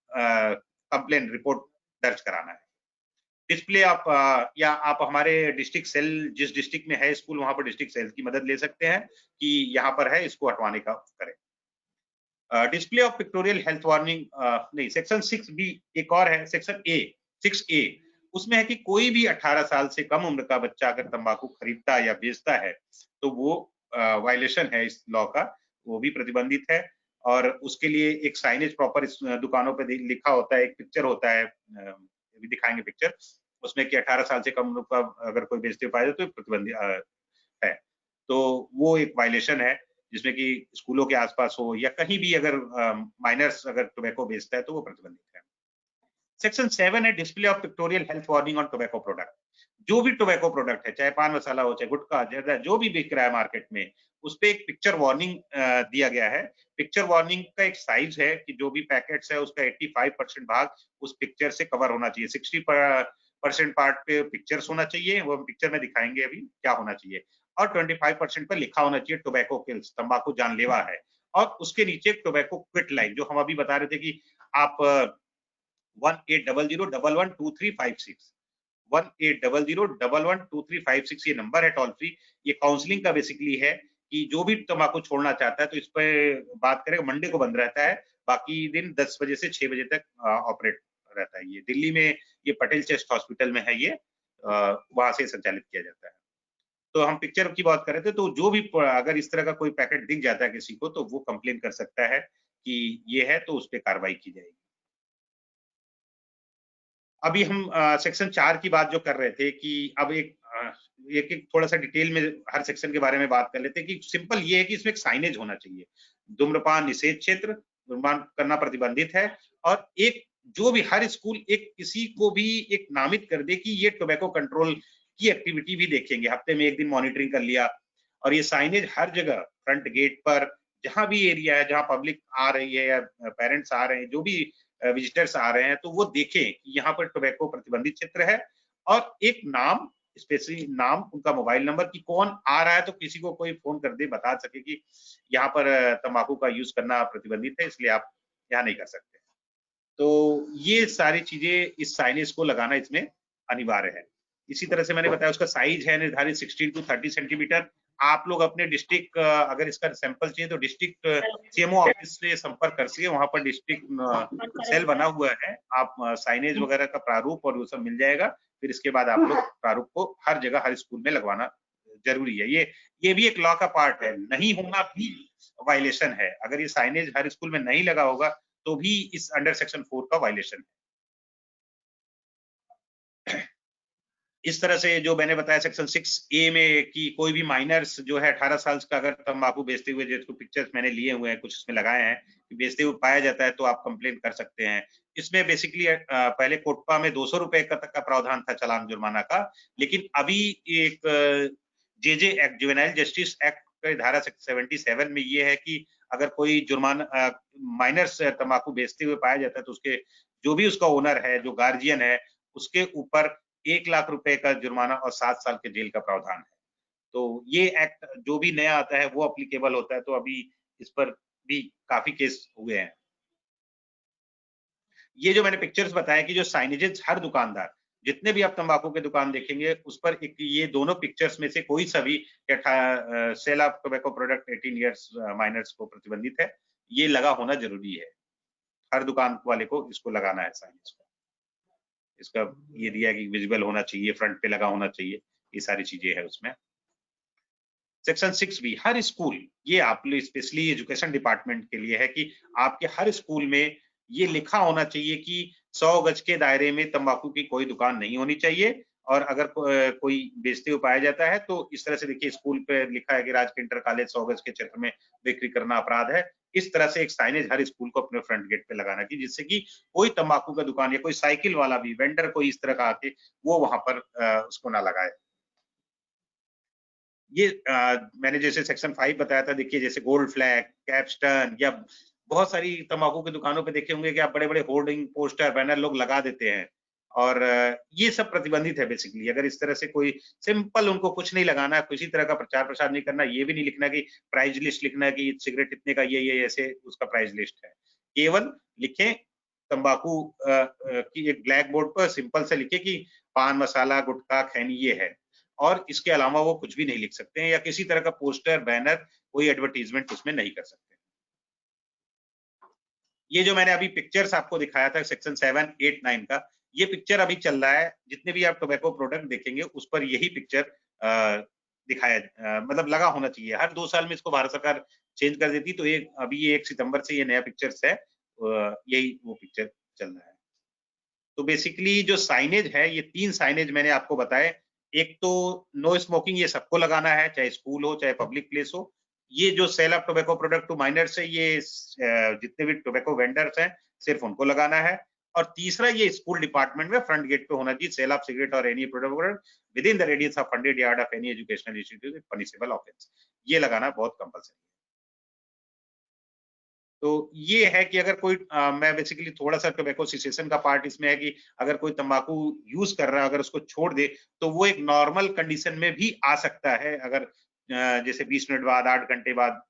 कंप्लेन रिपोर्ट दर्ज कराना है। डिस्प्ले आप या आप हमारे डिस्ट्रिक्ट सेल, जिस डिस्ट्रिक्ट में है स्कूल वहां पर डिस्ट्रिक्ट सेल की मदद ले सकते हैं कि यहाँ पर है, इसको हटवाने का करें। Display of pictorial health warning, नहीं, सेक्शन 6 भी एक और है, सेक्शन ए 6A, उसमें है कि कोई भी 18 साल से कम उम्र का बच्चा अगर तंबाकू खरीदता या बेचता है तो वो वायलेशन है इस लॉ का, वो भी प्रतिबंधित है। और उसके लिए एक साइनेज प्रॉपर इस दुकानों पे लिखा होता है, एक पिक्चर होता है, भी दिखाएंगे पिक्चर, उसमें कि 18 साल से कम उम्र का अगर कोई बेचते पाया तो प्रतिबंधित है। तो वो एक वायलेशन है जिसमें कि स्कूलों के आसपास हो या कहीं भी अगर माइनर्स अगर टोबैको बेचता है तो वो प्रतिबंधित है। सेक्शन 7 है display of pictorial health warning on tobacco product. जो भी टोबैको प्रोडक्ट है, चाहे पान मसाला हो, चाहे गुटखा, जर्दा, जो भी बिक रहा है मार्केट में, उस पे एक पिक्चर वार्निंग दिया गया है। पिक्चर वार्निंग का एक साइज है कि जो भी पैकेट्स है उसका 85% भाग उस पिक्चर से कवर होना चाहिए। 60% पार्ट पे पिक्चर्स होना चाहिए, वो हम पिक्चर में दिखाएंगे अभी क्या होना चाहिए, और 25% पे लिखा होना चाहिए टोबैको किल्स, तंबाकू जानलेवा है। और उसके नीचे टोबैको क्विट लाइन, जो हम अभी बता रहे थे कि आप 1800112356 1800112356 ये नंबर है टोल फ्री। ये काउंसलिंग का बेसिकली है कि जो भी तंबाकू छोड़ना चाहता है तो इस पे बात करें। मंडे को बंद रहता है, बाकी दिन 10 बजे से 6 बजे तक ऑपरेट रहता है। ये दिल्ली में ये पटेल चेस्ट हॉस्पिटल में है, ये वहां से संचालित किया जाता है। तो हम पिक्चर की बात कर रहे थे, तो जो भी अगर इस तरह का कोई पैकेट दिख जाता है किसी को तो वो कंप्लेन कर सकता है कि ये है, तो उस पर कार्रवाई की जाएगी। अभी हम सेक्शन 4 की बात जो कर रहे थे कि अब एक थोड़ा सा डिटेल में हर सेक्शन के बारे में बात कर लेते हैं कि सिंपल ये है कि इसमें एक साइनेज होना चाहिए। धूम्रपान निषेध क्षेत्र, धूम्रपान करना प्रतिबंधित है। और एक जो भी हर स्कूल एक किसी को भी एक नामित कर दे कि ये टोबैको कंट्रोल की एक्टिविटी भी देखेंगे, हफ्ते में एक दिन मॉनिटरिंग कर लिया। और ये साइनेज हर जगह, फ्रंट गेट पर, जहां भी एरिया है जहां पब्लिक आ रही है या पेरेंट्स आ रहे हैं, जो भी विजिटर्स आ रहे हैं, तो वो देखें कि यहाँ पर टोबैको प्रतिबंधित क्षेत्र है। और एक नाम, स्पेसिफिक नाम, उनका मोबाइल नंबर कि कौन आ रहा है, तो किसी को कोई फोन कर दे, बता सके कि यहाँ पर तंबाकू का यूज करना प्रतिबंधित है, इसलिए आप यहाँ नहीं कर सकते। तो ये सारी चीजें इस साइनेज को लगाना इसमें अनिवार्य है। इसी तरह से मैंने बताया उसका साइज है निर्धारित 16 to 30 सेंटीमीटर। आप लोग अपने डिस्ट्रिक्ट, अगर इसका सैंपल चाहिए तो डिस्ट्रिक्ट सीएमओ ऑफिस से संपर्क कर सके, वहां पर डिस्ट्रिक्ट सेल बना हुआ है। आप साइनेज वगैरह का प्रारूप और वो सब मिल जाएगा। फिर इसके बाद आप लोग प्रारूप को हर जगह हर स्कूल में लगवाना जरूरी है। ये भी एक लॉ का पार्ट है, नहीं होना भी वायलेशन है। अगर ये साइनेज हर स्कूल में नहीं लगा होगा तो भी इस अंडर सेक्शन 4 का वायलेशन है। इस तरह से जो मैंने बताया सेक्शन 6A में कि कोई भी माइनर्स जो है 18 साल का अगर तंबाकू बेचते हुए, जिसको पिक्चर्स मैंने लिए हुए हैं, कुछ इसमें लगाए हैं, बेचते हुए पाया जाता है तो आप कंप्लेन कर सकते हैं। इसमें बेसिकली पहले कोटपा में 200 रुपए तक का प्रावधान था चालान जुर्माना का, लेकिन अभी एक JJ act, juvenile justice act के धारा 77 में ये है कि अगर कोई जुर्माना माइनर्स तंबाकू बेचते हुए पाया जाता है तो उसके जो भी उसका ओनर है, जो गार्जियन है, उसके ऊपर 1 लाख रुपए का जुर्माना और 7 साल के जेल का प्रावधान है। तो ये एक्ट जो भी नया आता है वो एप्लीकेबल होता है, तो अभी इस पर भी काफी केस हुए हैं। ये जो मैंने पिक्चर्स बताया कि जो साइनेजेस हर दुकानदार, जितने भी आप तंबाकू के दुकान देखेंगे, उस पर एक ये दोनों पिक्चर्स में से कोई सा भी sale of tobacco product 18 years minors को प्रतिबंधित है, ये लगा होना जरूरी है। हर दुकान वाले को इसको लगाना है साइनेज को। इसका ये दिया है कि विजिबल होना चाहिए, फ्रंट पे लगा होना चाहिए, ये सारी चीजें है उसमें। सेक्शन 6 भी हर स्कूल, ये आप स्पेशली एजुकेशन डिपार्टमेंट के लिए है कि आपके हर स्कूल में ये लिखा होना चाहिए कि 100 गज के दायरे में तंबाकू की कोई दुकान नहीं होनी चाहिए, और अगर कोई बेचते हुए पाया जाता है तो इस तरह से देखिए स्कूल पे लिखा है कि राजकीय इंटर कॉलेज 100 गज के क्षेत्र में बिक्री करना अपराध है। इस तरह से एक साइनेज हर स्कूल को अपने फ्रंट गेट पे लगाना चाहिए, जिससे कि कोई तंबाकू का दुकान या कोई साइकिल वाला भी वेंडर कोई इस तरह का आके वो वहां पर उसको ना लगाए। ये मैंने जैसे सेक्शन 5 बताया था, देखिए जैसे गोल्ड फ्लैग, कैप्स्टन, या बहुत सारी तंबाकू की दुकानों पे देखे होंगे कि आप बड़े-बड़े होर्डिंग, पोस्टर, बैनर लोग लगा देते हैं, और ये सब प्रतिबंधित है बेसिकली। अगर इस तरह से कोई सिंपल उनको कुछ नहीं लगाना, किसी तरह का प्रचार-प्रसार नहीं करना, ये भी नहीं लिखना कि प्राइस लिस्ट लिखना है कि सिगरेट इतने का ये ऐसे उसका प्राइस लिस्ट है। केवल लिखें तंबाकू की एक ब्लैक बोर्ड पर सिंपल से लिखे कि पान मसाला, गुटखा, खैनी ये है, और इसके अलावा वो कुछ भी नहीं लिख सकते हैं, या किसी तरह का पोस्टर, बैनर, कोई एडवर्टाइजमेंट उसमें नहीं कर सकते। ये जो मैंने अभी पिक्चर्स आपको दिखाया था सेक्शन 7, 8, 9 का, ये पिक्चर अभी चल रहा है। जितने भी आप टोबैको प्रोडक्ट देखेंगे उस पर यही पिक्चर दिखाया मतलब लगा होना चाहिए। हर 2 साल में इसको भारत सरकार चेंज कर देती, तो ये अभी ये 1 सितंबर से ये नया पिक्चर्स है, यही वो पिक्चर चल रहा है। तो बेसिकली जो साइनेज है, ये 3 साइनेज मैंने आपको बताए। एक तो नो स्मोकिंग, ये सबको लगाना है, चाहे स्कूल हो, चाहे पब्लिक प्लेस हो। ये जो sale of tobacco product to minors है, ये जितने भी टोबैको वेंडर्स हैं, सिर्फ उनको लगाना है। और तीसरा, ये स्कूल डिपार्टमेंट में फ्रंट गेट पे होना चाहिए, सेल ऑफ सिगरेट और any product with in the radius of 100 yard of any educational institute punishable offence. ये लगाना बहुत कंपल्सरी है। तो ये है कि अगर कोई मैं बेसिकली थोड़ा-सा टोबैको सेसेशन का पार्ट इसमें है कि अगर कोई तंबाकू यूज़ कर रहा है, अगर उसको छोड़ दे, तो वो एक नॉर्मल कंडीशन में भी आ सकता है। अगर जैसे 20 मिनट बाद, 8 घंटे बाद,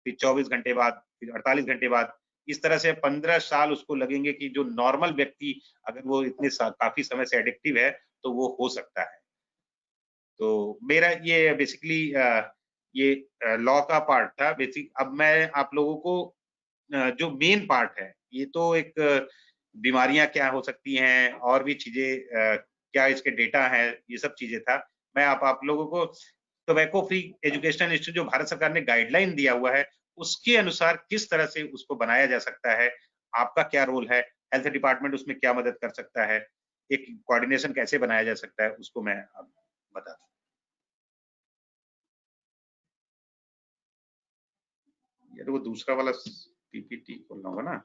फिर 24 घंटे बाद, फिर 48 घंटे बाद, इस तरह से 15 साल उसको लगेंगे कि जो नॉर्मल व्यक्ति अगर वो इतने काफ़ी समय से एडिक्टिव है, तो वो हो सकता है। तो मेरा ये बेसिकली ये लॉ का पार्ट था। अब मैं आप लोगों को जो मेन पार्ट है, ये तो एक बीमारियाँ क्या हो सकती हैं और भी चीज़ें क्या इसके डेटा है, ये सब चीज़ें था। मैं आप लोगों को टोबैको फ्री एजुकेशन इंस्टीट्यूट जो भारत सरकार ने गाइडलाइन दिया हुआ है, उसके अनुसार किस तरह से उसको बनाया जा सकता है, आपका क्या रोल है, हेल्थ डिपार्टमेंट उसमें क्या मदद कर सकता है, एक कोऑर्डिनेशन कैसे बनाया जा सकता है, उसको मैं अब बता दूँ। यार वो दूसरा वाला पीपीटी खोलना होगा ना?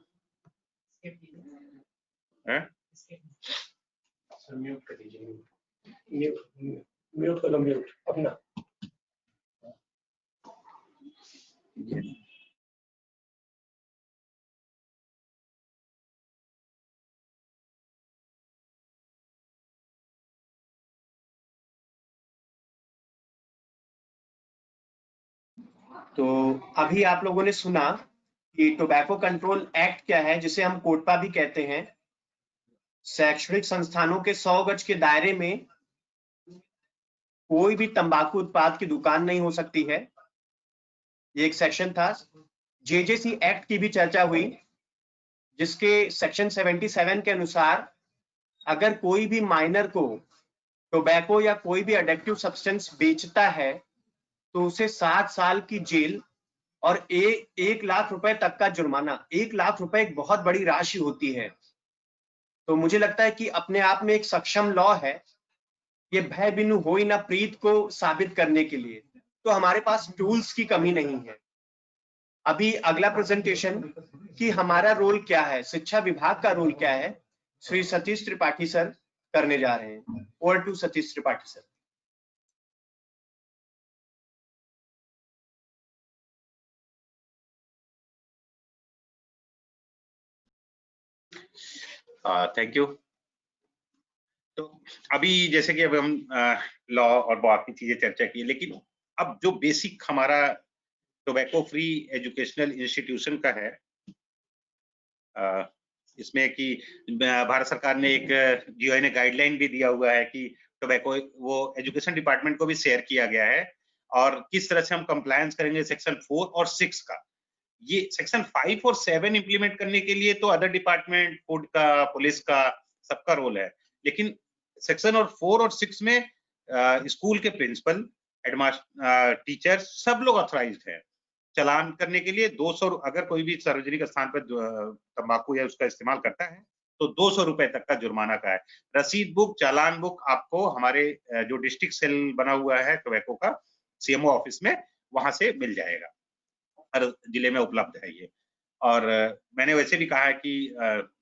हैं? म्यूट कर दीजिए, म्यूट कर लो, म्यूट अपना। तो अभी आप लोगों ने सुना कि टोबैको कंट्रोल एक्ट क्या है, जिसे हम कोटपा भी कहते हैं। शैक्षणिक संस्थानों के 100 गज के दायरे में कोई भी तंबाकू उत्पाद की दुकान नहीं हो सकती है। ये एक सेक्शन था। जेजेसी एक्ट की भी चर्चा हुई, जिसके सेक्शन 77 के अनुसार अगर कोई भी माइनर को टोबैको या कोई भी एडिक्टिव सब्सटेंस बेचता है तो उसे 7 साल की जेल और 1 लाख रुपए तक का जुर्माना। 1 लाख रुपए एक बहुत बड़ी राशि होती है। तो मुझे लगता है कि अपने आप में एक सक्षम लॉ है, ये भय बिनु होई ना प्रीत को साबित करने के लिए। तो हमारे पास टूल्स की कमी नहीं है। अभी अगला प्रेजेंटेशन कि हमारा रोल क्या है, शिक्षा विभाग का रोल क्या है, श्री सतीश त्रिपाठी सर करने जा रहे हैं। Over to Satish Tripathi sir. Thank you. तो अभी जैसे कि अब हम लॉ और बाकी चीजें चर्चा की, लेकिन अब जो बेसिक हमारा टोबैको फ्री एजुकेशनल इंस्टीट्यूशन का है, इसमें कि भारत सरकार ने एक जीओए ने गाइडलाइन भी दिया हुआ है कि टोबैको वो एजुकेशन डिपार्टमेंट को भी शेयर किया गया है, और किस तरह से हम कंप्लायंस करेंगे सेक्शन 4 और 6 का। ये सेक्शन 5 और 7 इंप्लीमेंट करने के लिए तो अदर डिपार्टमेंट, फूड का, पुलिस का, सबका रोल है, लेकिन सेक्शन और 4 और 6 में स्कूल के प्रिंसिपल, हेडमास्टर, टीचर सब लोग ऑथराइज्ड हैं। चालान करने के लिए 200, अगर कोई भी सार्वजनिक स्थान पर तंबाकू या उसका इस्तेमाल करता है तो 200 रुपए तक का जुर्माना का है। रसीद बुक, चालान बुक आपको हमारे जो डिस्ट्रिक्ट सेल बना हुआ है टोबैको का, सीएमओ ऑफिस में, वहां से मिल जाएगा। हर जिले में उपलब्ध है ये। और मैंने वैसे भी कहा है कि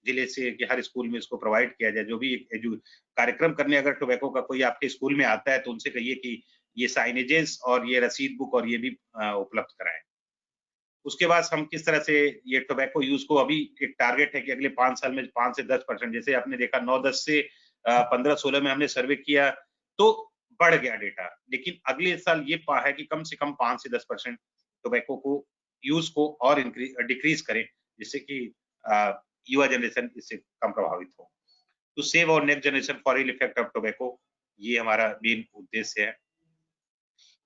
जिले से कि हर स्कूल में इसको प्रोवाइड किया जाए। जो भी कार्यक्रम करने अगर टोबैको का कोई आपके स्कूल में आता है तो उनसे कहिए कि ये साइनेजेस और ये रसीद बुक और ये भी उपलब्ध कराएं। उसके बाद हम किस तरह से ये टोबैको यूज को, अभी एक टारगेट है कि अगले 5 साल में 5 से 10%, जैसे आपने देखा 9-10 से 15-16 में हमने सर्वे किया तो बढ़ गया डेटा, लेकिन अगले साल ये पा है कि कम से कम 5 से 10% टोबैको को यूज को और डिक्रीज करें, जिससे कि युवा जनरेशन इससे कम प्रभावित हो। To save our next generation for ill effect of tobacco, ये हमारा मेन उद्देश्य है।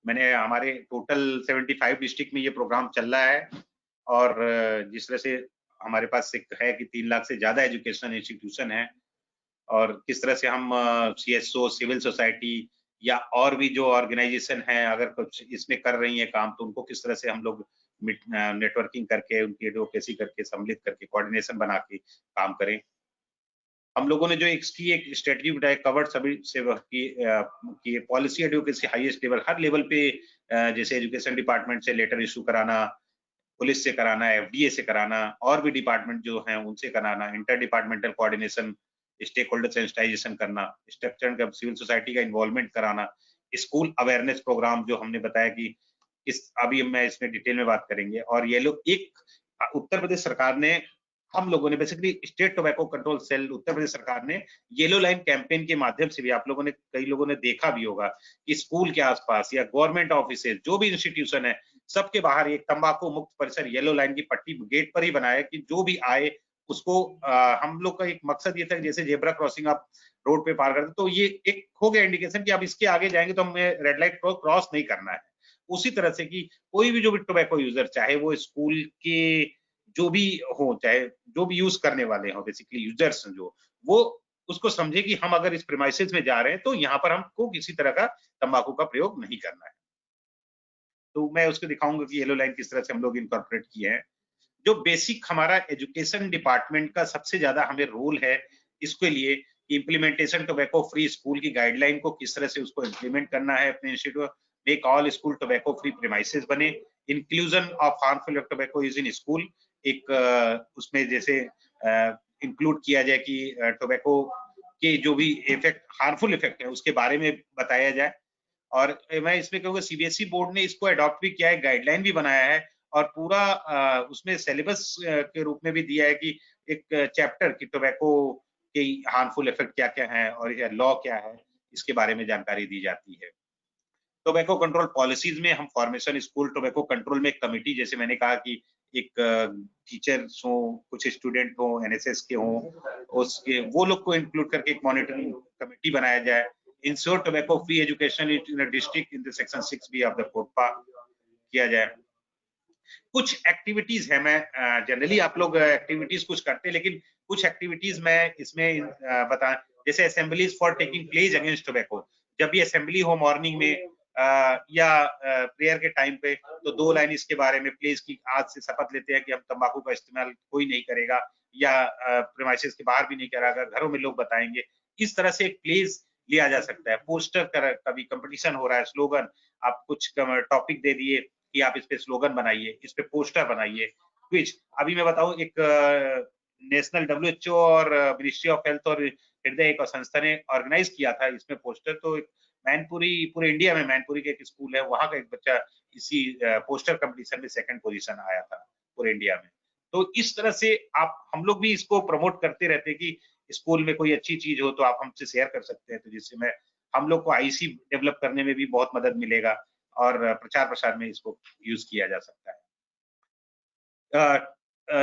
मैंने हमारे टोटल 75 डिस्ट्रिक्ट में ये प्रोग्राम चल रहा है, और जिस तरह से हमारे पास एक है कि 3 लाख से ज्यादा एजुकेशनल इंस्टीट्यूशन है, और किस तरह से हम सीएसओ, सिविल सोसाइटी या और भी जो ऑर्गेनाइजेशन है अगर कुछ इसमें कर रही है काम, तो उनको किस तरह से हम लोग नेटवर्किंग करके, उनकी एडवोकेसी करके, सम्मिलित करके, कोऑर्डिनेशन बना के काम करें। हम लोगों ने जो एक स्ट्रेटजी बनाई, कवर्ड सभी से की पॉलिसी एडवोकेसी हाईएस्ट लेवल, हर लेवल पे, जैसे एजुकेशन डिपार्टमेंट से लेटर इशू कराना, पुलिस से कराना, एफडीए से कराना, और भी डिपार्टमेंट जो हैं उनसे कराना, interdepartmental coordination, stakeholder sensitisation करना, स्ट्रक्चर का सिविल सोसाइटी का इन्वॉल्वमेंट कराना, स्कूल अवेयरनेस प्रोग्राम जो हमने बताया कि अभी मैं इसमें डिटेल में बात करेंगे। और ये लोग एक उत्तर प्रदेश सरकार ने, हम लोगों ने basically state tobacco control cell Uttar Pradesh सरकार ने येलो लाइन कैंपेन के माध्यम से भी, आप लोगों ने, कई लोगों ने देखा भी होगा कि स्कूल के आसपास या गवर्नमेंट ऑफिसेज जो भी इंस्टीट्यूशन है, सबके बाहर एक तंबाकू मुक्त परिसर येलो लाइन की पट्टी गेट पर ही बनाया कि जो भी आए उसको, हम लोग का एक मकसद ये था कि जैसे जेब्रा क्रॉसिंग आप रोड पे पार करते तो ये एक हो गया इंडिकेशन कि अब इसके आगे जाएंगे तो हमें रेड लाइट को क्रॉस नहीं करना है। उसी तरह से कि कोई भी जो भी टोबैको यूजर, चाहे वो स्कूल के जो भी हो, चाहे जो भी यूज करने वाले हो, बेसिकली यूजर्स जो, वो उसको समझे कि हम अगर इस प्रीमाइसेस में जा रहे हैं तो यहाँ पर हमको किसी तरह का तंबाकू का प्रयोग नहीं करना है। तो मैं उसको दिखाऊंगा कि येलो लाइन किस तरह से हम लोग इनकॉर्पोरेट किए हैं। जो बेसिक हमारा एजुकेशन डिपार्टमेंट का सबसे ज्यादा हमें रोल है इसके लिए, इम्प्लीमेंटेशन टोबैको फ्री स्कूल की गाइडलाइन को किस तरह से उसको इम्प्लीमेंट करना है अपने institute, make all school tobacco free premises बने, inclusion of harmful tobacco use in school, एक उसमें जैसे इंक्लूड किया जाए कि टोबैको के जो भी इफेक्ट, हार्मफुल इफेक्ट है उसके बारे में बताया जाए। और मैं इसमें कहूँगा सीबीएसई बोर्ड ने इसको अडॉप्ट भी किया है, गाइडलाइन भी बनाया है, और पूरा उसमें सिलेबस के रूप में भी दिया है कि एक चैप्टर की टोबैको के हार्मफुल इफेक्ट क्या क्या है और लॉ क्या है, इसके बारे में जानकारी दी जाती है। टोबैको कंट्रोल पॉलिसीज में हम फॉर्मेशन स्कूल टोबैको कंट्रोल में एक कमिटी, जैसे मैंने कहा कि एक टीचर्स हो, कुछ स्टूडेंट हो, एनएसएस के हो, उसके वो लोग को इंक्लूड करके एक मॉनिटरिंग कमिटी बनाया जाए। Ensure tobacco free education in district in the section 6B of the COTPA किया जाए। कुछ एक्टिविटीज है, मैं जनरली आप लोग एक्टिविटीज कुछ करते हैं, लेकिन कुछ एक्टिविटीज मैं इसमें बता, जैसे assemblies for taking pledge against tobacco, जब भी असेंबली हो मॉर्निंग में या प्रेयर के टाइम पे, तो 2 लाइन इसके बारे में प्लेज की, आज से शपथ लेते हैं कि हम तंबाकू का इस्तेमाल कोई नहीं करेगा, या प्रीमाइसेस के बाहर भी नहीं करेगा, घरों में लोग बताएंगे। इस तरह से एक प्लेज लिया जा सकता है। पोस्टर कभी कंपटीशन हो रहा है, स्लोगन, आप कुछ टॉपिक दे दिए कि आप इस पे स्लोगन बनाइए, इस पे पोस्टर बनाइए, क्विज। अभी मैं बताऊं, एक नेशनल WHO और मिनिस्ट्री ऑफ हेल्थ और हृदय एक संस्था ने ऑर्गेनाइज किया था इसमें पोस्टर, तो मैनपुरी, पूरे इंडिया में मैनपुरी का एक स्कूल है, वहां का एक बच्चा इसी पोस्टर कंपटीशन में 2nd पोजीशन आया था पूरे इंडिया में। तो इस तरह से हम लोग भी इसको प्रमोट करते रहते हैं कि स्कूल में कोई अच्छी चीज हो तो आप हमसे शेयर कर सकते हैं, तो जिससे हम लोग को आईसी डेवलप करने में भी बहुत मदद मिलेगा और प्रचार प्रसार में इसको यूज किया जा सकता है।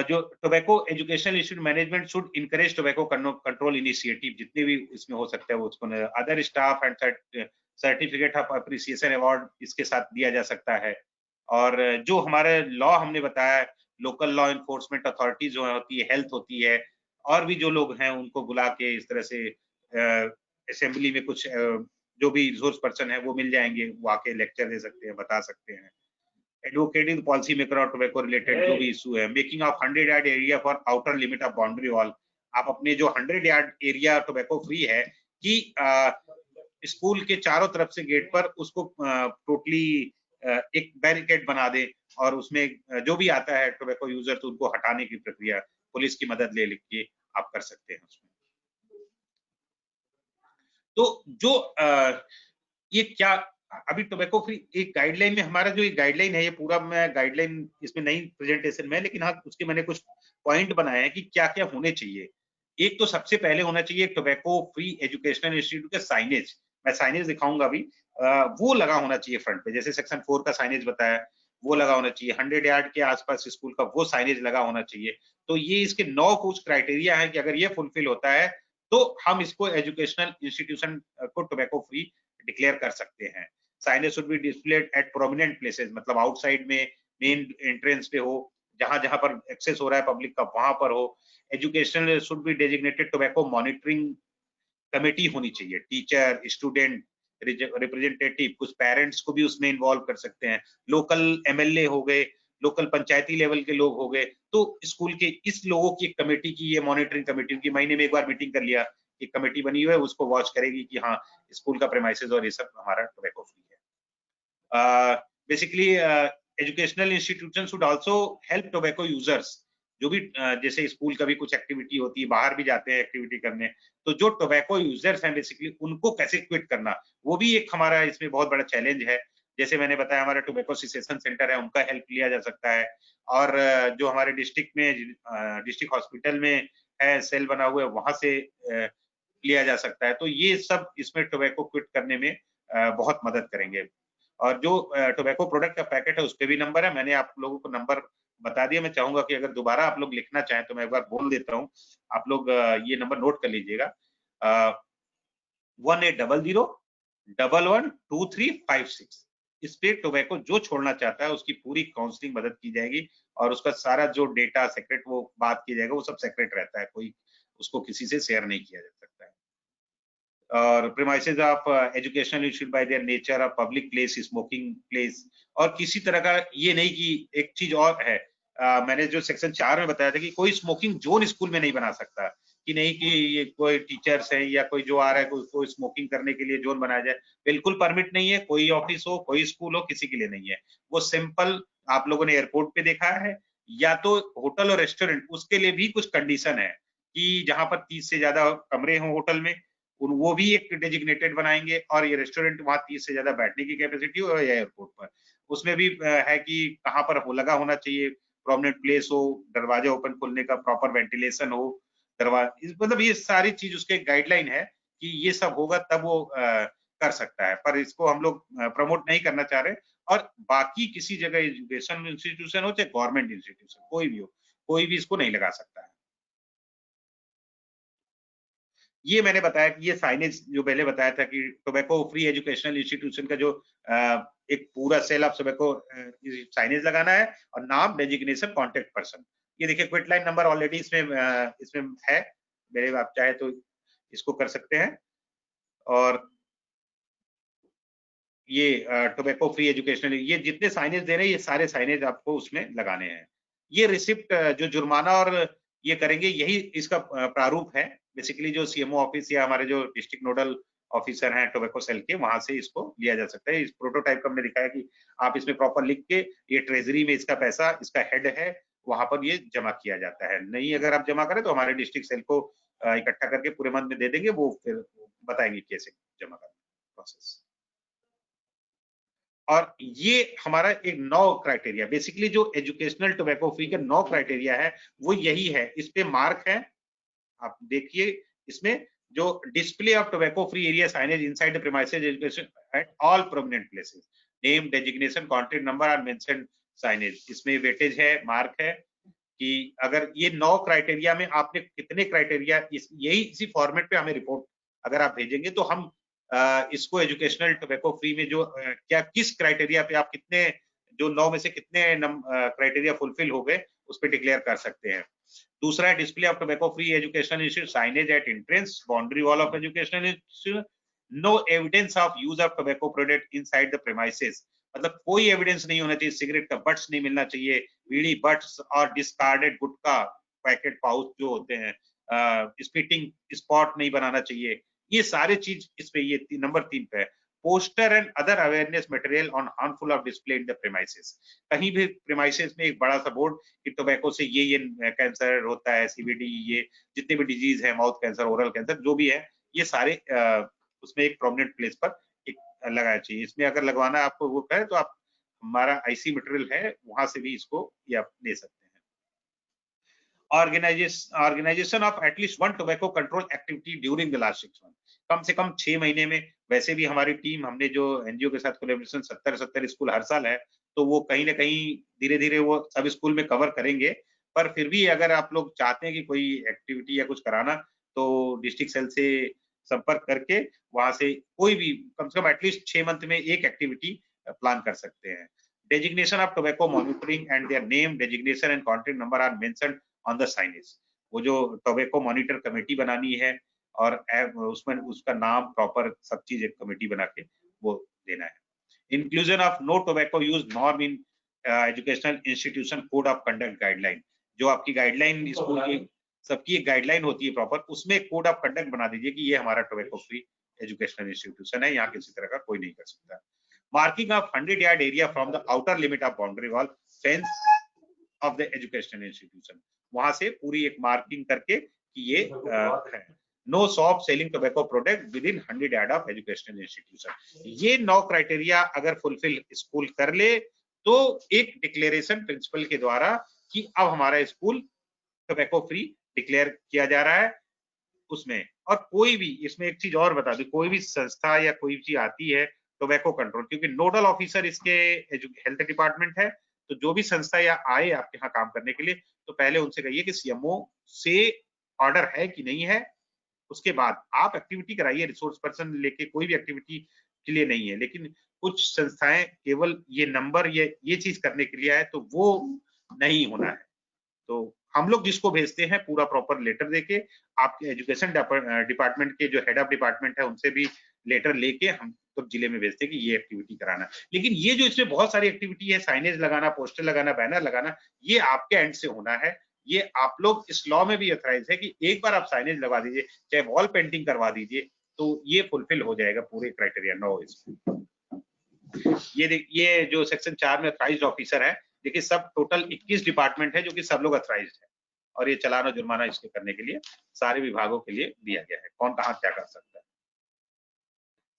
जो tobacco educational institute management should encourage tobacco control initiative, जितने भी इसमें हो सकता है वो उसको other staff and certificate of appreciation award इसके साथ दिया जा सकता है। और जो हमारे लॉ हमने बताया, लोकल लॉ इन्फोर्समेंट अथॉरिटी जो होती है, हेल्थ होती है, और भी जो लोग हैं उनको बुला के इस तरह से असेंबली में कुछ जो भी रिसोर्स पर्सन है वो मिल जाएंगे, वो आके लेक्चर दे सकते हैं, बता सकते हैं। एडवोकेटिंग पॉलिसी मेकर और टोबैको रिलेटेड जो भी इशू है, making of 100 yard area for outer limit of boundary wall, आप अपने जो 100 यार्ड एरिया टोबैको फ्री है कि स्कूल के चारों तरफ से गेट पर उसको टोटली एक बैरिकेड बना दे, और उसमें जो भी आता है टोबैको यूजर तो उनको हटाने की प्रक्रिया पुलिस की मदद ले के आप कर सकते हैं उसमें। तो जो ये क्या अभी टोबैको फ्री एक गाइडलाइन में, हमारा जो एक गाइडलाइन है, ये पूरा मैं गाइडलाइन इसमें नहीं प्रेजेंटेशन में, लेकिन हाँ उसके मैंने कुछ पॉइंट बनाए हैं कि क्या क्या होने चाहिए। एक तो सबसे पहले होना चाहिए टोबैको फ्री एजुकेशनल इंस्टीट्यूट का साइनेज, मैं साइनेज दिखाऊंगा अभी, वो लगा होना चाहिए फ्रंट पे, जैसे सेक्शन 4 का साइनेज बताया वो लगा होना चाहिए, 100 यार्ड के आसपास स्कूल का वो साइनेज लगा होना चाहिए। तो ये इसके 9 कुछ क्राइटेरिया है कि अगर ये फुलफिल होता है तो हम इसको एजुकेशनल इंस्टीट्यूशन को टोबैको फ्री डिक्लेयर कर सकते हैं। Signage should be displayed eight prominent places, मतलब आउटसाइड में, मेन एंट्रेंस पे हो, जहां जहां पर एक्सेस हो रहा है पब्लिक का वहां पर हो। Educational should be designated tobacco monitoring committee होनी चाहिए, टीचर, स्टूडेंट, रिप्रेजेंटेटिव, कुछ पेरेंट्स को भी उसमें इन्वॉल्व कर सकते हैं, लोकल एमएलए हो गए, लोकल पंचायती लेवल के लोग हो गए, तो स्कूल के इस लोगों की एक कमेटी की, ये मॉनिटरिंग कमेटी की महीने में एक बार मीटिंग कर लिया, एक कमेटी बनी हुई है, उसको वॉच करेगी कि हाँ स्कूल का प्रेमाइसेस और ये सब हमारा टोबैको फ्री है। Basically educational institution should also help tobacco users, जो भी जैसे स्कूल का भी कुछ एक्टिविटी होती है, बाहर भी जाते हैं एक्टिविटी करने, तो जो टोबैको यूजर्स हैं बेसिकली उनको कैसे क्विट करना, वो भी एक हमारा इसमें बहुत बड़ा चैलेंज है। जैसे मैंने बताया हमारा टोबैको सेसेशन सेंटर है, उनका हेल्प लिया जा सकता है, और जो हमारे डिस्ट्रिक्ट में डिस्ट्रिक्ट हॉस्पिटल में है सेल बना हुआ है, वहां से लिया जा सकता है। तो ये सब इसमें टोबैको क्विट करने में बहुत मदद करेंगे। और जो टोबैको प्रोडक्ट का पैकेट है उस पे भी नंबर है, मैंने आप लोगों को नंबर बता दिया। मैं चाहूंगा कि अगर दोबारा आप लोग लिखना चाहें तो मैं एक बार बोल देता हूँ, आप लोग ये नंबर नोट कर लीजिएगा, 1800-11112356। इस पे टोबैको जो छोड़ना चाहता है उसकी पूरी काउंसलिंग मदद की जाएगी, और उसका सारा जो डेटा सेक्रेट वो बात की जाएगा, वो सब सेक्रेट रहता है, कोई उसको किसी से शेयर नहीं किया जा सकता है। और premises of educational institute bye their nature of public place, smoking place, और किसी तरह का ये नहीं कि एक चीज और है, मैंने जो सेक्शन 4 में बताया था कि कोई स्मोकिंग जोन स्कूल में नहीं बना सकता, कि नहीं कि ये कोई टीचर्स है या कोई जो आ रहा है कोई स्मोकिंग करने के लिए जोन बनाया जाए, बिल्कुल परमिट नहीं है, कोई ऑफिस हो कोई स्कूल हो किसी के लिए नहीं है। वो सिंपल आप लोगों ने एयरपोर्ट पे देखा है, या तो होटल और रेस्टोरेंट, उसके लिए भी कुछ कंडीशन है कि जहां पर 30 से ज्यादा कमरे हों होटल में, वो भी एक डेजिग्नेटेड बनाएंगे, और ये रेस्टोरेंट वहां 30 से ज्यादा बैठने की कैपेसिटी हो, या एयरपोर्ट पर उसमें भी है कि कहाँ पर हो लगा होना चाहिए, प्रोमिनेंट प्लेस हो, दरवाजा ओपन खोलने का प्रॉपर वेंटिलेशन हो, दरवाजा, मतलब ये सारी चीज उसके गाइडलाइन है कि ये सब होगा तब वो कर सकता है, पर इसको हम लोग प्रमोट नहीं करना चाह रहे। और बाकी किसी जगह एजुकेशन इंस्टीट्यूशन हो चाहे गवर्नमेंट इंस्टीट्यूशन कोई भी हो, कोई भी इसको नहीं लगा सकता है। ये मैंने बताया कि ये साइनेज जो पहले बताया था कि टोबैको फ्री एजुकेशनल इंस्टीट्यूशन का जो एक पूरा सेल ऑफ टोबैको साइनेज लगाना है, और नाम, डेजिग्नेशन, कांटेक्ट पर्सन। ये देखिए क्विट लाइन नंबर ऑलरेडी इसमें है, मेरे आप चाहे तो इसको कर सकते हैं। और ये टोबैको फ्री एजुकेशनल, ये जितने साइनेज दे रहे हैं ये सारे साइनेज आपको उसमें लगाने हैं। ये रिसिप्ट जो जुर्माना और ये करेंगे, यही इसका प्रारूप है। बेसिकली जो सीएमओ ऑफिस या हमारे जो डिस्ट्रिक्ट नोडल ऑफिसर हैं टोबैको सेल के, वहां से इसको लिया जा सकता है। इस प्रोटोटाइप का हमने दिखाया कि आप इसमें प्रॉपर लिख के, ये ट्रेजरी में इसका पैसा, इसका हेड है, वहां पर ये जमा किया जाता है। नहीं अगर आप जमा करें तो हमारे डिस्ट्रिक्ट सेल को इकट्ठा करके पूरे मंथ में दे देंगे, वो फिर बताएंगे कैसे जमा करना प्रोसेस। और ये हमारा एक 9 क्राइटेरिया, बेसिकली जो एजुकेशनल टोबैको फ्री के 9 क्राइटेरिया है वो यही है। इस पे मार्क है, आप देखिए इसमें जो display of tobacco free area signage inside the premises education at all prominent places, name designation contact number are mentioned signage, इसमें वेटेज है, मार्क है कि अगर ये 9 क्राइटेरिया में आपने कितने क्राइटेरिया यही इसी फॉर्मेट पे हमें रिपोर्ट अगर आप भेजेंगे तो हम इसको एजुकेशनल टोबैको फ्री में जो क्या किस क्राइटेरिया पे आप कितने जो 9 में से कितने क्राइटेरिया फुलफिल हो गए उस पर डिक्लेयर कर सकते हैं। दूसरा है display of tobacco free educational institute signage at entrance boundary wall of educational institute, no evidence of use of tobacco product inside the premises, मतलब कोई एविडेंस नहीं होना चाहिए, सिगरेट का बट्स नहीं मिलना चाहिए, बीड़ी बट्स और डिस्कार्डेड गुटखा पैकेट पाउच जो होते हैं, स्पिटिंग स्पॉट नहीं बनाना चाहिए, ये सारे चीज इस पे ये नंबर 3 पे है। Poster and other awareness material on harmful of display in the premises, कहीं भी प्रीमाइसेस में एक बड़ा सा बोर्ड कि टोबैको से ये कैंसर होता है, सीवीडी, ये जितने भी डिजीज है, माउथ कैंसर, ओरल कैंसर जो भी है, ये सारे उसमें एक प्रोमिनेंट प्लेस पर एक लगाना चाहिए। इसमें अगर लगवाना आपको वो है तो आप हमारा आईसी मटेरियल है वहां से भी इसको ये आप ले सकते हैं। Organisation of at least 1 tobacco control activity during the last 6 month, कम से कम 6 महीने में। वैसे भी हमारी टीम, हमने जो एनजीओ के साथ कोलैबोरेशन 70 स्कूल हर साल है, तो वो कहीं ना कहीं धीरे धीरे वो सब स्कूल में कवर करेंगे, पर फिर भी अगर आप लोग चाहते हैं कि कोई एक्टिविटी या कुछ कराना तो डिस्ट्रिक्ट सेल से संपर्क करके वहां से कोई भी कम से कम एटलीस्ट 6 मंथ में एक एक्टिविटी प्लान कर सकते हैं। Designation of tobacco monitoring and their name designation and contact number are mentioned on the signage, वो जो टोबैको मॉनिटर कमेटी बनानी है और उसमें उसका नाम प्रॉपर सब चीज एक कमेटी बना के वो देना है। Inclusion of no tobacco use norm in educational institution code of conduct guideline, जो आपकी गाइडलाइन स्कूल की सबकी एक गाइडलाइन होती है प्रॉपर, उसमें कोड ऑफ कंडक्ट बना दीजिए कि ये हमारा टोबैको फ्री एजुकेशनल इंस्टीट्यूशन है, यहाँ किसी तरह का कोई नहीं कर सकता। Marking of 100 yard area from the outer limit of boundary wall fence of the educational institution, वहां से पूरी एक मार्किंग करके कि ये है। No shop selling tobacco product within 100 yard of educational institution, ये 9 क्राइटेरिया अगर फुलफिल स्कूल कर ले तो एक डिक्लेरेशन प्रिंसिपल के द्वारा कि अब हमारा स्कूल टोबैको फ्री डिक्लेयर किया जा रहा है उसमें। और कोई भी इसमें एक चीज और बता दूं, कोई भी संस्था या कोई चीज आती है टोबैको कंट्रोल, क्योंकि नोडल ऑफिसर इसके हेल्थ डिपार्टमेंट है, तो जो भी संस्था या आए आपके यहाँ काम करने के लिए तो पहले उनसे कहिए कि सीएमओ से ऑर्डर है कि नहीं है, उसके बाद आप एक्टिविटी कराइए। रिसोर्स पर्सन लेके कोई भी एक्टिविटी के लिए नहीं है, लेकिन कुछ संस्थाएं केवल ये नंबर ये चीज करने के लिए आए तो वो नहीं होना है। तो हम लोग जिसको भेजते हैं पूरा प्रॉपर लेटर देके, आपके एजुकेशन डिपार्टमेंट के जो हेड ऑफ डिपार्टमेंट है उनसे भी लेटर लेके हम तो जिले में भेजते हैं कि ये एक्टिविटी कराना। लेकिन ये जो इसमें बहुत सारी एक्टिविटी है, साइनेज लगाना, पोस्टर लगाना, बैनर लगाना, ये आपके एंड से होना है। ये आप लोग इस लॉ में भी ऑथराइज है कि एक बार आप साइनेज लगवा दीजिए, चाहे वॉल पेंटिंग करवा दीजिए, तो ये फुलफिल हो जाएगा पूरे क्राइटेरिया 9 इसमें। ये जो सेक्शन 4 में ऑथराइज्ड ऑफिसर है, देखिए सब टोटल 21 डिपार्टमेंट है जो कि सब लोग ऑथराइज्ड है, और ये चालान और जुर्माना इसके करने के लिए सारे विभागों के लिए दिया गया है, कौन कहाँ क्या कर सकता है।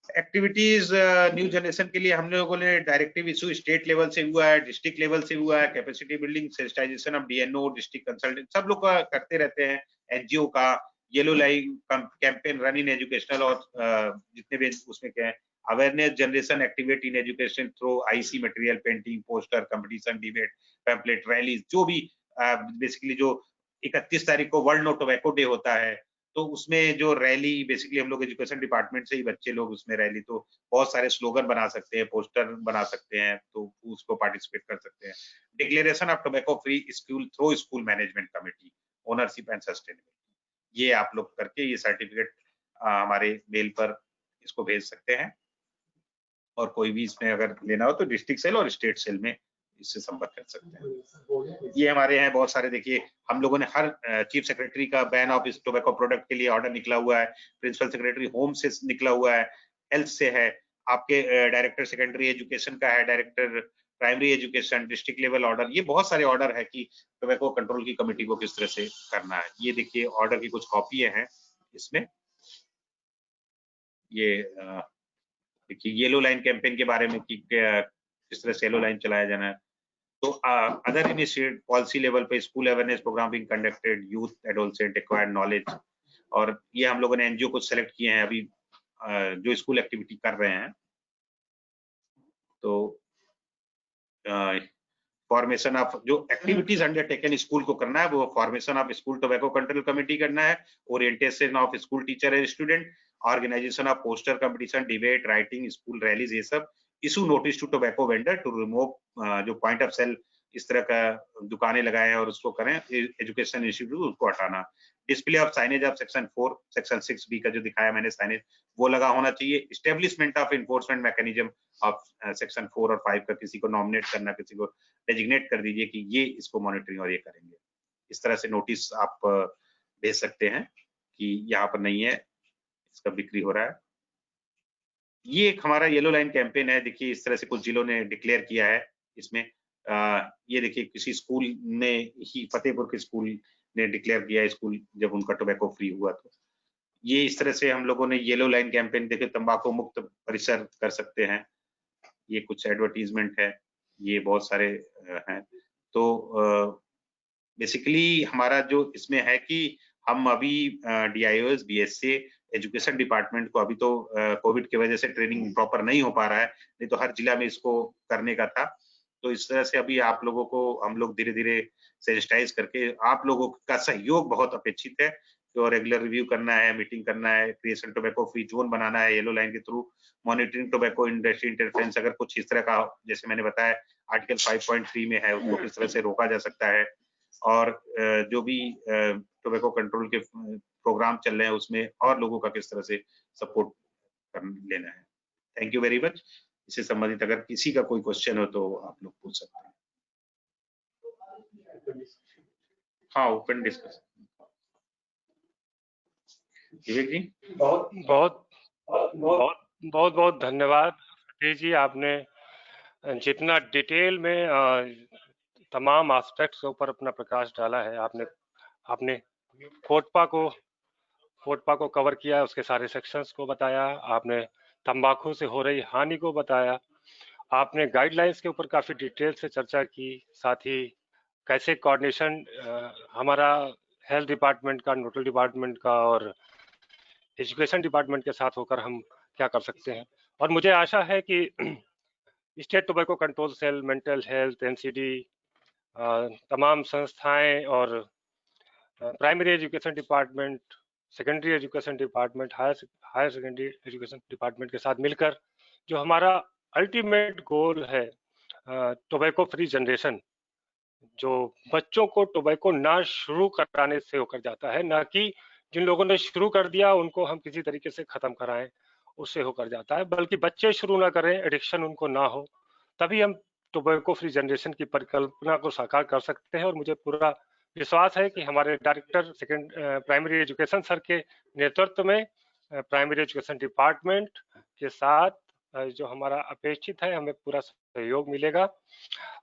एक्टिविटीज न्यू जनरेशन के लिए हम लोगों ने डायरेक्टिव इशू स्टेट लेवल से हुआ है, डिस्ट्रिक्ट लेवल से हुआ है, capacity building, sensitization of DNO, district consultant, सब लोग करते रहते हैं। एनजीओ का yellow line campaign run in educational, और जितने भी उसमें क्या है awareness generation activate in education through IC material, painting, poster, competition, debate, pamphlet, rallies, जो भी बेसिकली जो 31 तारीख को वर्ल्ड नो टोबैको डे होता है, तो उसमें जो रैली बेसिकली हम लोग एजुकेशन डिपार्टमेंट से ही बच्चे लोग उसमें रैली, तो बहुत सारे स्लोगन बना सकते हैं, पोस्टर बना सकते हैं, तो उसको पार्टिसिपेट कर सकते हैं। Declaration of tobacco free school through school management committee, ownership and sustainability, ये आप लोग करके ये सर्टिफिकेट हमारे मेल पर इसको भेज सकते हैं। और कोई भी इसमें अगर लेना हो तो डिस्ट्रिक्ट सेल और स्टेट सेल में इससे संपर्क कर सकते हैं। ये हमारे यहाँ बहुत सारे, देखिए हम लोगों ने हर चीफ सेक्रेटरी का बैन ऑफ इस टोबैको प्रोडक्ट के लिए ऑर्डर निकला हुआ है, प्रिंसिपल सेक्रेटरी होम से निकला हुआ है, हेल्थ से है, आपके डायरेक्टर सेकेंडरी एजुकेशन का है, director primary education, district level order, ये बहुत सारे ऑर्डर है कि टोबैको कंट्रोल की कमेटी को किस तरह से करना है। ये देखिए ऑर्डर की कुछ कॉपी हैं इसमें। ये देखिए येलो लाइन कैंपेन के बारे में कि किस तरह से येलो लाइन चलाया जाना है। तो अदर इनिशिएटिव पॉलिसी लेवल पे school awareness programme being conducted, youth adolescent acquired knowledge, और ये हम लोगों ने एनजीओ को सेलेक्ट किए हैं अभी जो स्कूल एक्टिविटी कर रहे हैं। तो फॉर्मेशन ऑफ जो एक्टिविटीज अंडरटेकन स्कूल को करना है वो formation of school tobacco control committee करना है, orientation of school teacher and student, organisation of poster competition, debate, writing, school rallies, ये सब। Issue notice to tobacco vendor to remove जो पॉइंट ऑफ सेल इस तरह का दुकानें लगाए हैं और उसको करें, एजुकेशन इंस्टीट्यूट उसको हटाना। Display of signage of section 4, section 6B का जो दिखाया मैंने साइनेज वो लगा होना चाहिए। Establishment of enforcement mechanism of section 4 और 5 का किसी को नॉमिनेट करना, किसी को डेजिग्नेट कर दीजिए कि ये इसको मॉनिटरिंग और ये करेंगे। इस तरह से नोटिस आप भेज सकते हैं कि यहाँ पर नहीं है, इसका बिक्री हो रहा है। ये एक हमारा येलो लाइन कैंपेन है। देखिए इस तरह से कुछ जिलों ने डिक्लेयर किया है इसमें। ये देखिए किसी स्कूल ने ही, फतेहपुर के स्कूल ने डिक्लेयर किया स्कूल जब उनका टोबैको फ्री हुआ। तो ये इस तरह से हम लोगों ने येलो लाइन कैंपेन, देखिए तंबाकू मुक्त परिसर कर सकते हैं, ये कुछ एडवर्टीजमेंट है, ये बहुत सारे हैं। तो बेसिकली हमारा जो इसमें है कि हम अभी DIOs, BSA, एजुकेशन डिपार्टमेंट को अभी तो कोविड की वजह से ट्रेनिंग प्रॉपर नहीं हो पा रहा है, नहीं तो हर जिला में इसको करने का था। तो इस तरह से अभी आप लोगों को हम लोग धीरे धीरे सेंसिटाइज करके, आप लोगों का सहयोग बहुत अपेक्षित है, तो रेगुलर रिव्यू करना है, मीटिंग करना है, क्रिएशन टोबैको फ्री जोन बनाना है येलो लाइन के through, monitoring tobacco industry interference, अगर कुछ इस तरह का जैसे मैंने बताया आर्टिकल 5.3 में है उसको किस तरह से रोका जा सकता है, और जो भी टोबैको कंट्रोल के प्रोग्राम चल रहे हैं उसमें और लोगों का किस तरह से सपोर्ट कर लेना है। Thank you very much. इससे संबंधित अगर किसी का कोई क्वेश्चन हो तो आप लोग पूछ सकते हैं। हाँ, ओपन डिस्कशन। विवेक जी, बहुत धन्यवाद सतीश जी, आपने जितना डिटेल में तमाम एस्पेक्ट्स के ऊपर अपना प्रकाश डाला है। आपने फोटपा को कवर किया, उसके सारे सेक्शंस को बताया, आपने तंबाकू से हो रही हानि को बताया, आपने गाइडलाइंस के ऊपर काफी डिटेल से चर्चा की, साथ ही कैसे कोऑर्डिनेशन हमारा हेल्थ डिपार्टमेंट का, नोडल डिपार्टमेंट का और एजुकेशन डिपार्टमेंट के साथ होकर हम क्या कर सकते हैं। और मुझे आशा है कि state tobacco control cell, mental health, NCD, तमाम संस्थाएं और primary education department, secondary education department, higher secondary education department के साथ मिलकर जो हमारा अल्टीमेट गोल है टोबैको फ्री जनरेशन, जो बच्चों को टोबैको ना शुरू कराने से होकर जाता है, ना कि जिन लोगों ने शुरू कर दिया उनको हम किसी तरीके से खत्म कराएं, उससे होकर जाता है, बल्कि बच्चे शुरू ना करें, एडिक्शन उनको ना हो, तभी हम टोबैको फ्री जनरेशन की परिकल्पना को साकार कर सकते हैं। और मुझे पूरा विश्वास है कि हमारे डायरेक्टर प्राइमरी एजुकेशन सर के नेतृत्व में प्राइमरी एजुकेशन डिपार्टमेंट के साथ जो हमारा अपेक्षित है हमें पूरा सहयोग मिलेगा।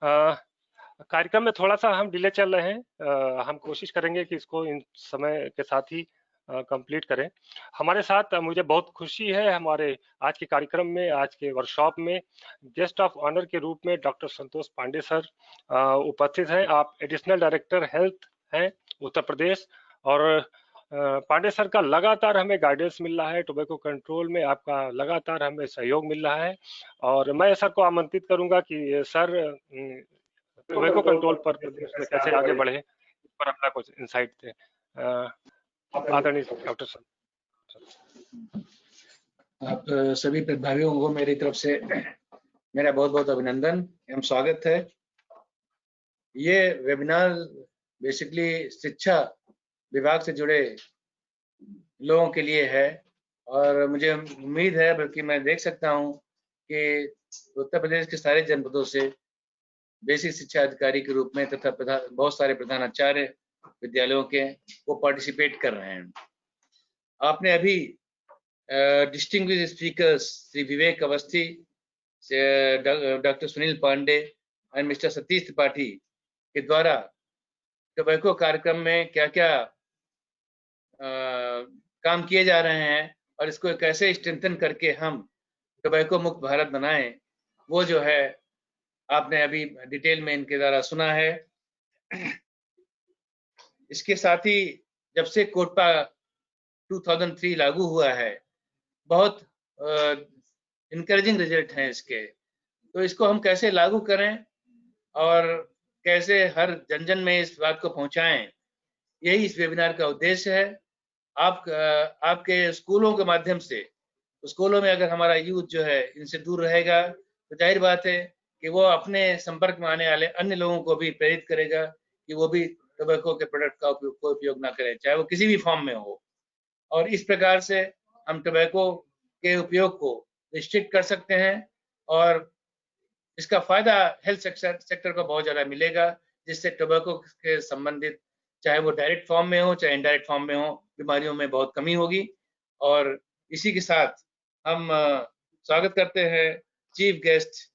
कार्यक्रम में थोड़ा सा हम डिले चल रहे हैं, हम कोशिश करेंगे कि इसको इन समय के साथ ही कंप्लीट करें। हमारे साथ मुझे बहुत खुशी है, हमारे आज के कार्यक्रम में, आज के वर्कशॉप में गेस्ट ऑफ ऑनर के रूप में डॉक्टर संतोष पांडे सर उपस्थित हैं। आप एडिशनल डायरेक्टर हेल्थ हैं उत्तर प्रदेश, और पांडे सर का लगातार हमें गाइडेंस मिल रहा है, टोबैको कंट्रोल में आपका लगातार हमें सहयोग मिल रहा है। और मैं सर को आमंत्रित करूंगा कि सर टोबैको कंट्रोल पर प्रदेश में कैसे आगे बढ़े इस पर अपना कुछ इंसाइट दें। आदरणीय डॉक्टर सर। आप सभी प्रतिभागियों को मेरी तरफ से मेरा बहुत बहुत अभिनंदन एवं स्वागत है। ये वेबिनार बेसिकली शिक्षा विभाग से जुड़े लोगों के लिए है, और मुझे उम्मीद है, बल्कि मैं देख सकता हूं कि उत्तर प्रदेश के सारे जनपदों से बेसिक शिक्षा अधिकारी के रूप में तथा बहुत सारे प्रधानाचार्य विद्यालयों के वो पार्टिसिपेट कर रहे हैं। आपने अभी distinguished speakers Shri Vivek Awasthi, doctor Sunil Pandey और मिस्टर सतीश त्रिपाठी के द्वारा टोबैको कार्यक्रम में क्या क्या काम किए जा रहे हैं और इसको कैसे स्ट्रेंथन करके हम टोबैको मुक्त भारत बनाएं, वो जो है आपने अभी डिटेल में इनके द्वारा सुना है। इसके साथ ही जब से कोटपा 2003 लागू हुआ है, बहुत इनकरेजिंग रिजल्ट हैं इसके। तो इसको हम कैसे लागू करें और कैसे हर जन जन में इस बात को पहुंचाएं, यही इस वेबिनार का उद्देश्य है। आपके स्कूलों के माध्यम से, स्कूलों में अगर हमारा यूथ जो है इनसे दूर रहेगा तो जाहिर बात है कि वो अपने संपर्क में आने वाले अन्य लोगों को भी प्रेरित करेगा कि वो भी टोबैको के प्रोडक्ट का उपयोग ना करें, चाहे वो किसी भी फॉर्म में हो। और इस प्रकार से हम टोबैको के उपयोग को रिस्ट्रिक्ट कर सकते हैं और इसका फायदा हेल्थ सेक्टर को बहुत ज्यादा मिलेगा, जिससे टोबैको के संबंधित चाहे वो डायरेक्ट फॉर्म में हो चाहे इनडायरेक्ट फॉर्म में हो, बीमारियों में बहुत कमी होगी। और इसी के साथ हम स्वागत करते हैं chief guest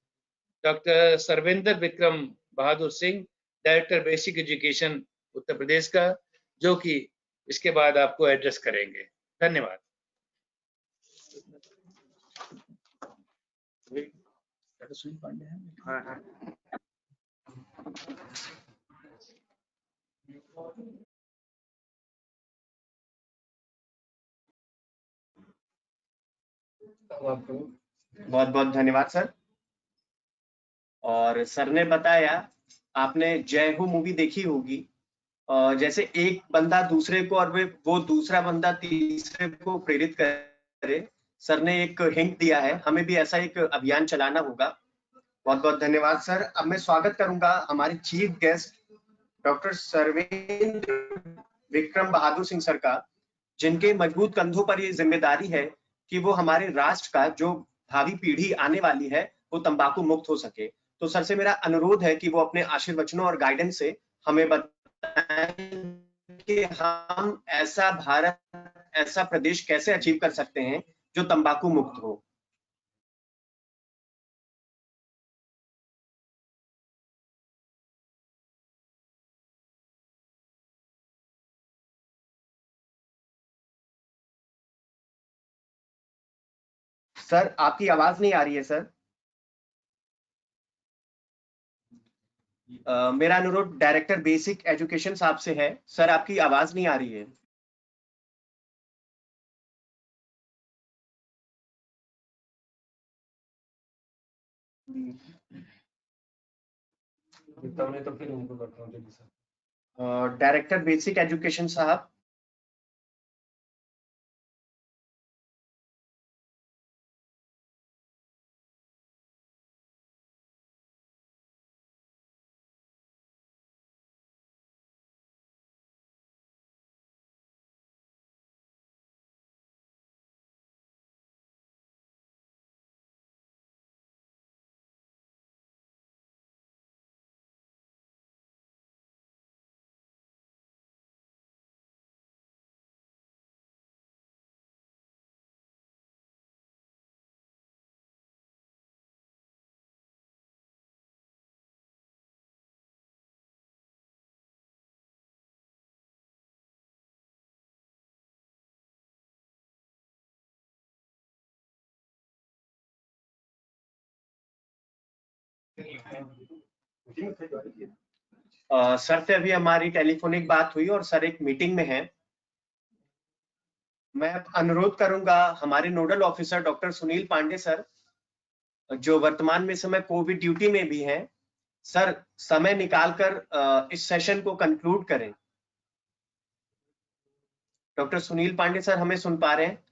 doctor Sarvendra Vikram Bahadur Singh, director basic education Uttar Pradesh का, जो कि इसके बाद आपको एड्रेस करेंगे। धन्यवाद। बहुत बहुत धन्यवाद सर। और सर ने बताया, आपने जय हो मूवी देखी होगी, जैसे एक बंदा दूसरे को और वो दूसरा बंदा तीसरे को प्रेरित करे, सर ने एक हिंट दिया है, हमें भी ऐसा एक अभियान चलाना होगा। बहुत बहुत धन्यवाद सर। अब मैं स्वागत करूंगा हमारे chief guest doctor Sarvendra Vikram Bahadur Singh sir का, जिनके मजबूत कंधों पर ये जिम्मेदारी है कि वो हमारे राष्ट्र का जो भावी पीढ़ी आने वाली है वो तंबाकू मुक्त हो सके। तो सर से मेरा अनुरोध है कि वो अपने आशीर्वचनों और गाइडेंस से हमें बताएं कि हम ऐसा भारत, ऐसा प्रदेश कैसे अचीव कर सकते हैं जो तंबाकू मुक्त हो। सर आपकी आवाज नहीं आ रही है सर। मेरा अनुरोध डायरेक्टर बेसिक एजुकेशन साहब से है। सर आपकी आवाज नहीं आ रही है। तो फिर उनको करता हूँ सर। डायरेक्टर बेसिक एजुकेशन साहब। सर से अभी हमारी टेलीफोनिक बात हुई और सर एक मीटिंग में हैं। मैं अनुरोध करूंगा हमारे nodal officer doctor Sunil Pandey sir, जो वर्तमान में समय कोविड ड्यूटी में भी हैं, सर समय निकालकर इस सेशन को कंक्लूड करें। डॉक्टर सुनील पांडे सर हमें सुन पा रहे हैं?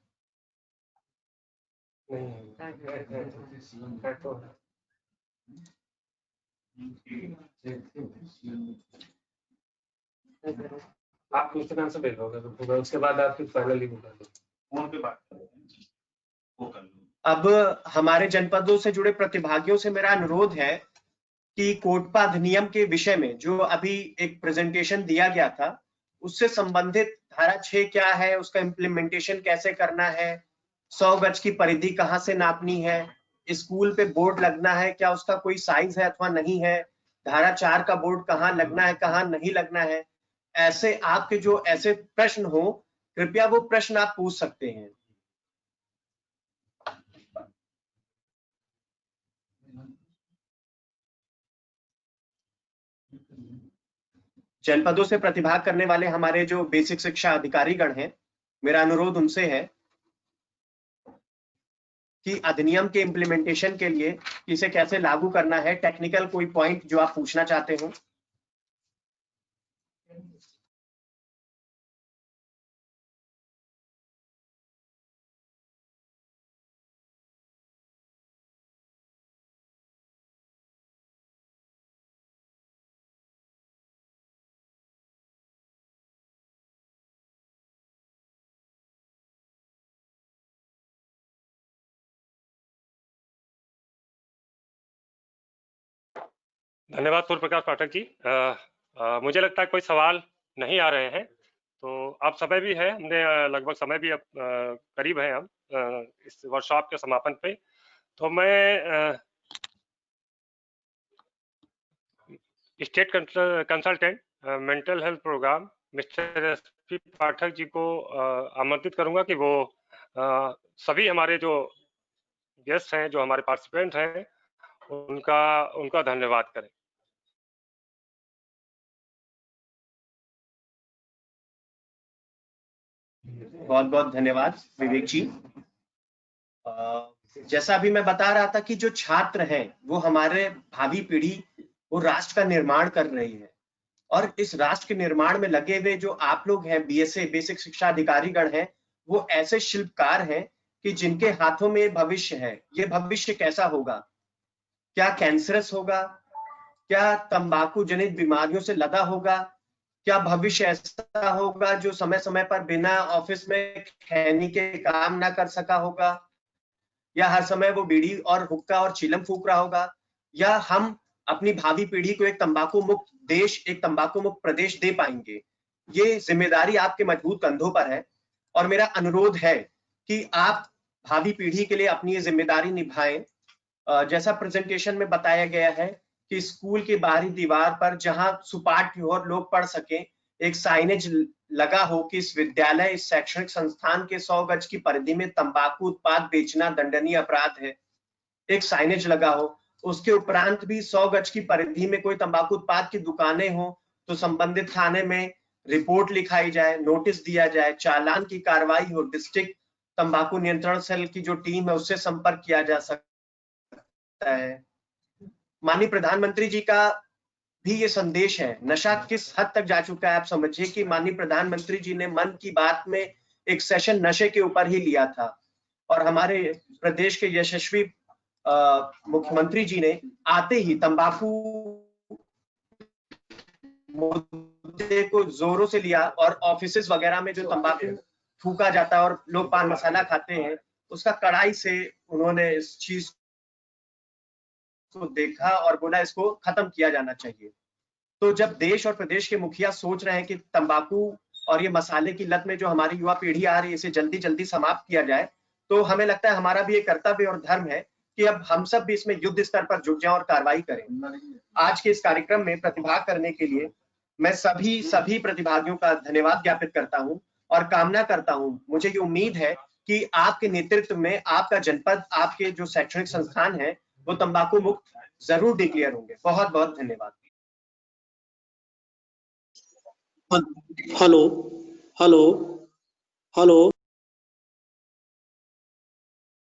आप क्वेश्चन आंसर भेज दोगे, उसके बाद आप फिर फाइनली वो कर दो, फोन पे बात वो कर लो। अब हमारे जनपदों से जुड़े प्रतिभागियों से मेरा अनुरोध है कि कोटपा अधिनियम के विषय में जो अभी एक प्रेजेंटेशन दिया गया था, उससे संबंधित धारा 6 क्या है, उसका इम्प्लीमेंटेशन कैसे करना है, 100 गज की परिधि कहाँ से नापनी है, स्कूल पे बोर्ड लगना है क्या, उसका कोई साइज है अथवा नहीं है, धारा 4 का बोर्ड कहाँ लगना है कहाँ नहीं लगना है, ऐसे आपके जो ऐसे प्रश्न हो, कृपया वो प्रश्न आप पूछ सकते हैं। जनपदों से प्रतिभाग करने वाले हमारे जो बेसिक शिक्षा अधिकारीगण हैं, मेरा अनुरोध उनसे है कि अधिनियम के इम्प्लीमेंटेशन के लिए इसे कैसे लागू करना है, टेक्निकल कोई पॉइंट जो आप पूछना चाहते हो। धन्यवाद सूर्य प्रकाश पाठक जी। मुझे लगता है कोई सवाल नहीं आ रहे हैं, तो अब समय भी है, हमने लगभग समय भी अब करीब है हम इस वर्कशॉप के समापन पे। तो मैं state consultant mental health programme mister S P Pathak ji को आमंत्रित करूंगा कि वो सभी हमारे जो गेस्ट हैं, जो हमारे पार्टिसिपेंट हैं, उनका धन्यवाद करें। बहुत बहुत धन्यवाद विवेक जी। जैसा अभी मैं बता रहा था कि जो छात्र हैं वो हमारे भावी पीढ़ी, वो राष्ट्र का निर्माण कर रही है, और इस राष्ट्र के निर्माण में लगे हुए जो आप लोग हैं, बीएसए बेसिक शिक्षा अधिकारीगण हैं, वो ऐसे शिल्पकार हैं कि जिनके हाथों में भविष्य है। ये भविष्य कैसा होगा? क्या कैंसरस होगा? क्या तंबाकू जनित बीमारियों से लदा होगा? क्या भविष्य ऐसा होगा जो समय समय पर बिना ऑफिस में खैनी के काम ना कर सका होगा? या हर समय वो बीड़ी और हुक्का और चिलम फूक रहा होगा? या हम अपनी भावी पीढ़ी को एक तंबाकू मुक्त देश, एक तंबाकू मुक्त प्रदेश दे पाएंगे? ये जिम्मेदारी आपके मजबूत कंधों पर है, और मेरा अनुरोध है कि आप भावी पीढ़ी के लिए अपनी ये जिम्मेदारी निभाएं। जैसा प्रेजेंटेशन में बताया गया है कि स्कूल की बाहरी दीवार पर, जहां सुपाठ और लोग पढ़ सके, एक साइनेज लगा हो कि इस विद्यालय, इस शैक्षणिक संस्थान के 100 गज की परिधि में तंबाकू उत्पाद बेचना दंडनीय अपराध है। एक साइनेज लगा हो। उसके उपरांत भी 100 गज की परिधि में कोई तंबाकू उत्पाद की दुकानें हो तो संबंधित थाने में रिपोर्ट लिखाई जाए, नोटिस दिया जाए, चालान की कार्रवाई हो, डिस्ट्रिक्ट तंबाकू नियंत्रण सेल की जो टीम है उससे संपर्क किया जा सकता है। माननीय प्रधानमंत्री जी का भी ये संदेश है। नशा किस हद तक जा चुका है आप समझिए कि माननीय प्रधानमंत्री जी ने मन की बात में एक सेशन नशे के ऊपर ही लिया था, और हमारे प्रदेश के यशस्वी मुख्यमंत्री जी ने आते ही तंबाकू मुद्दे को जोरों से लिया, और ऑफिसेज वगैरह में जो तंबाकू फूका जाता है और लोग पान मसाला खाते हैं, उसका कड़ाई से उन्होंने इस चीज को देखा और बोला इसको खत्म किया जाना चाहिए। तो जब देश और प्रदेश के मुखिया सोच रहे हैं कि तंबाकू और ये मसाले की लत में जो हमारी युवा पीढ़ी आ रही है इसे जल्दी जल्दी समाप्त किया जाए, तो हमें लगता है हमारा भी एक कर्तव्य और धर्म है कि अब हम सब भी इसमें युद्ध स्तर पर जुट जाएं और कार्रवाई करें। आज के इस कार्यक्रम में प्रतिभाग करने के लिए मैं सभी प्रतिभागियों का धन्यवाद ज्ञापित करता हूं, और कामना करता हूं, मुझे ये उम्मीद है कि आपके नेतृत्व में आपका जनपद, आपके जो शैक्षणिक संस्थान है, वो तंबाकू मुक्त जरूर डिक्लेयर होंगे। बहुत बहुत धन्यवाद। Hello hello hello.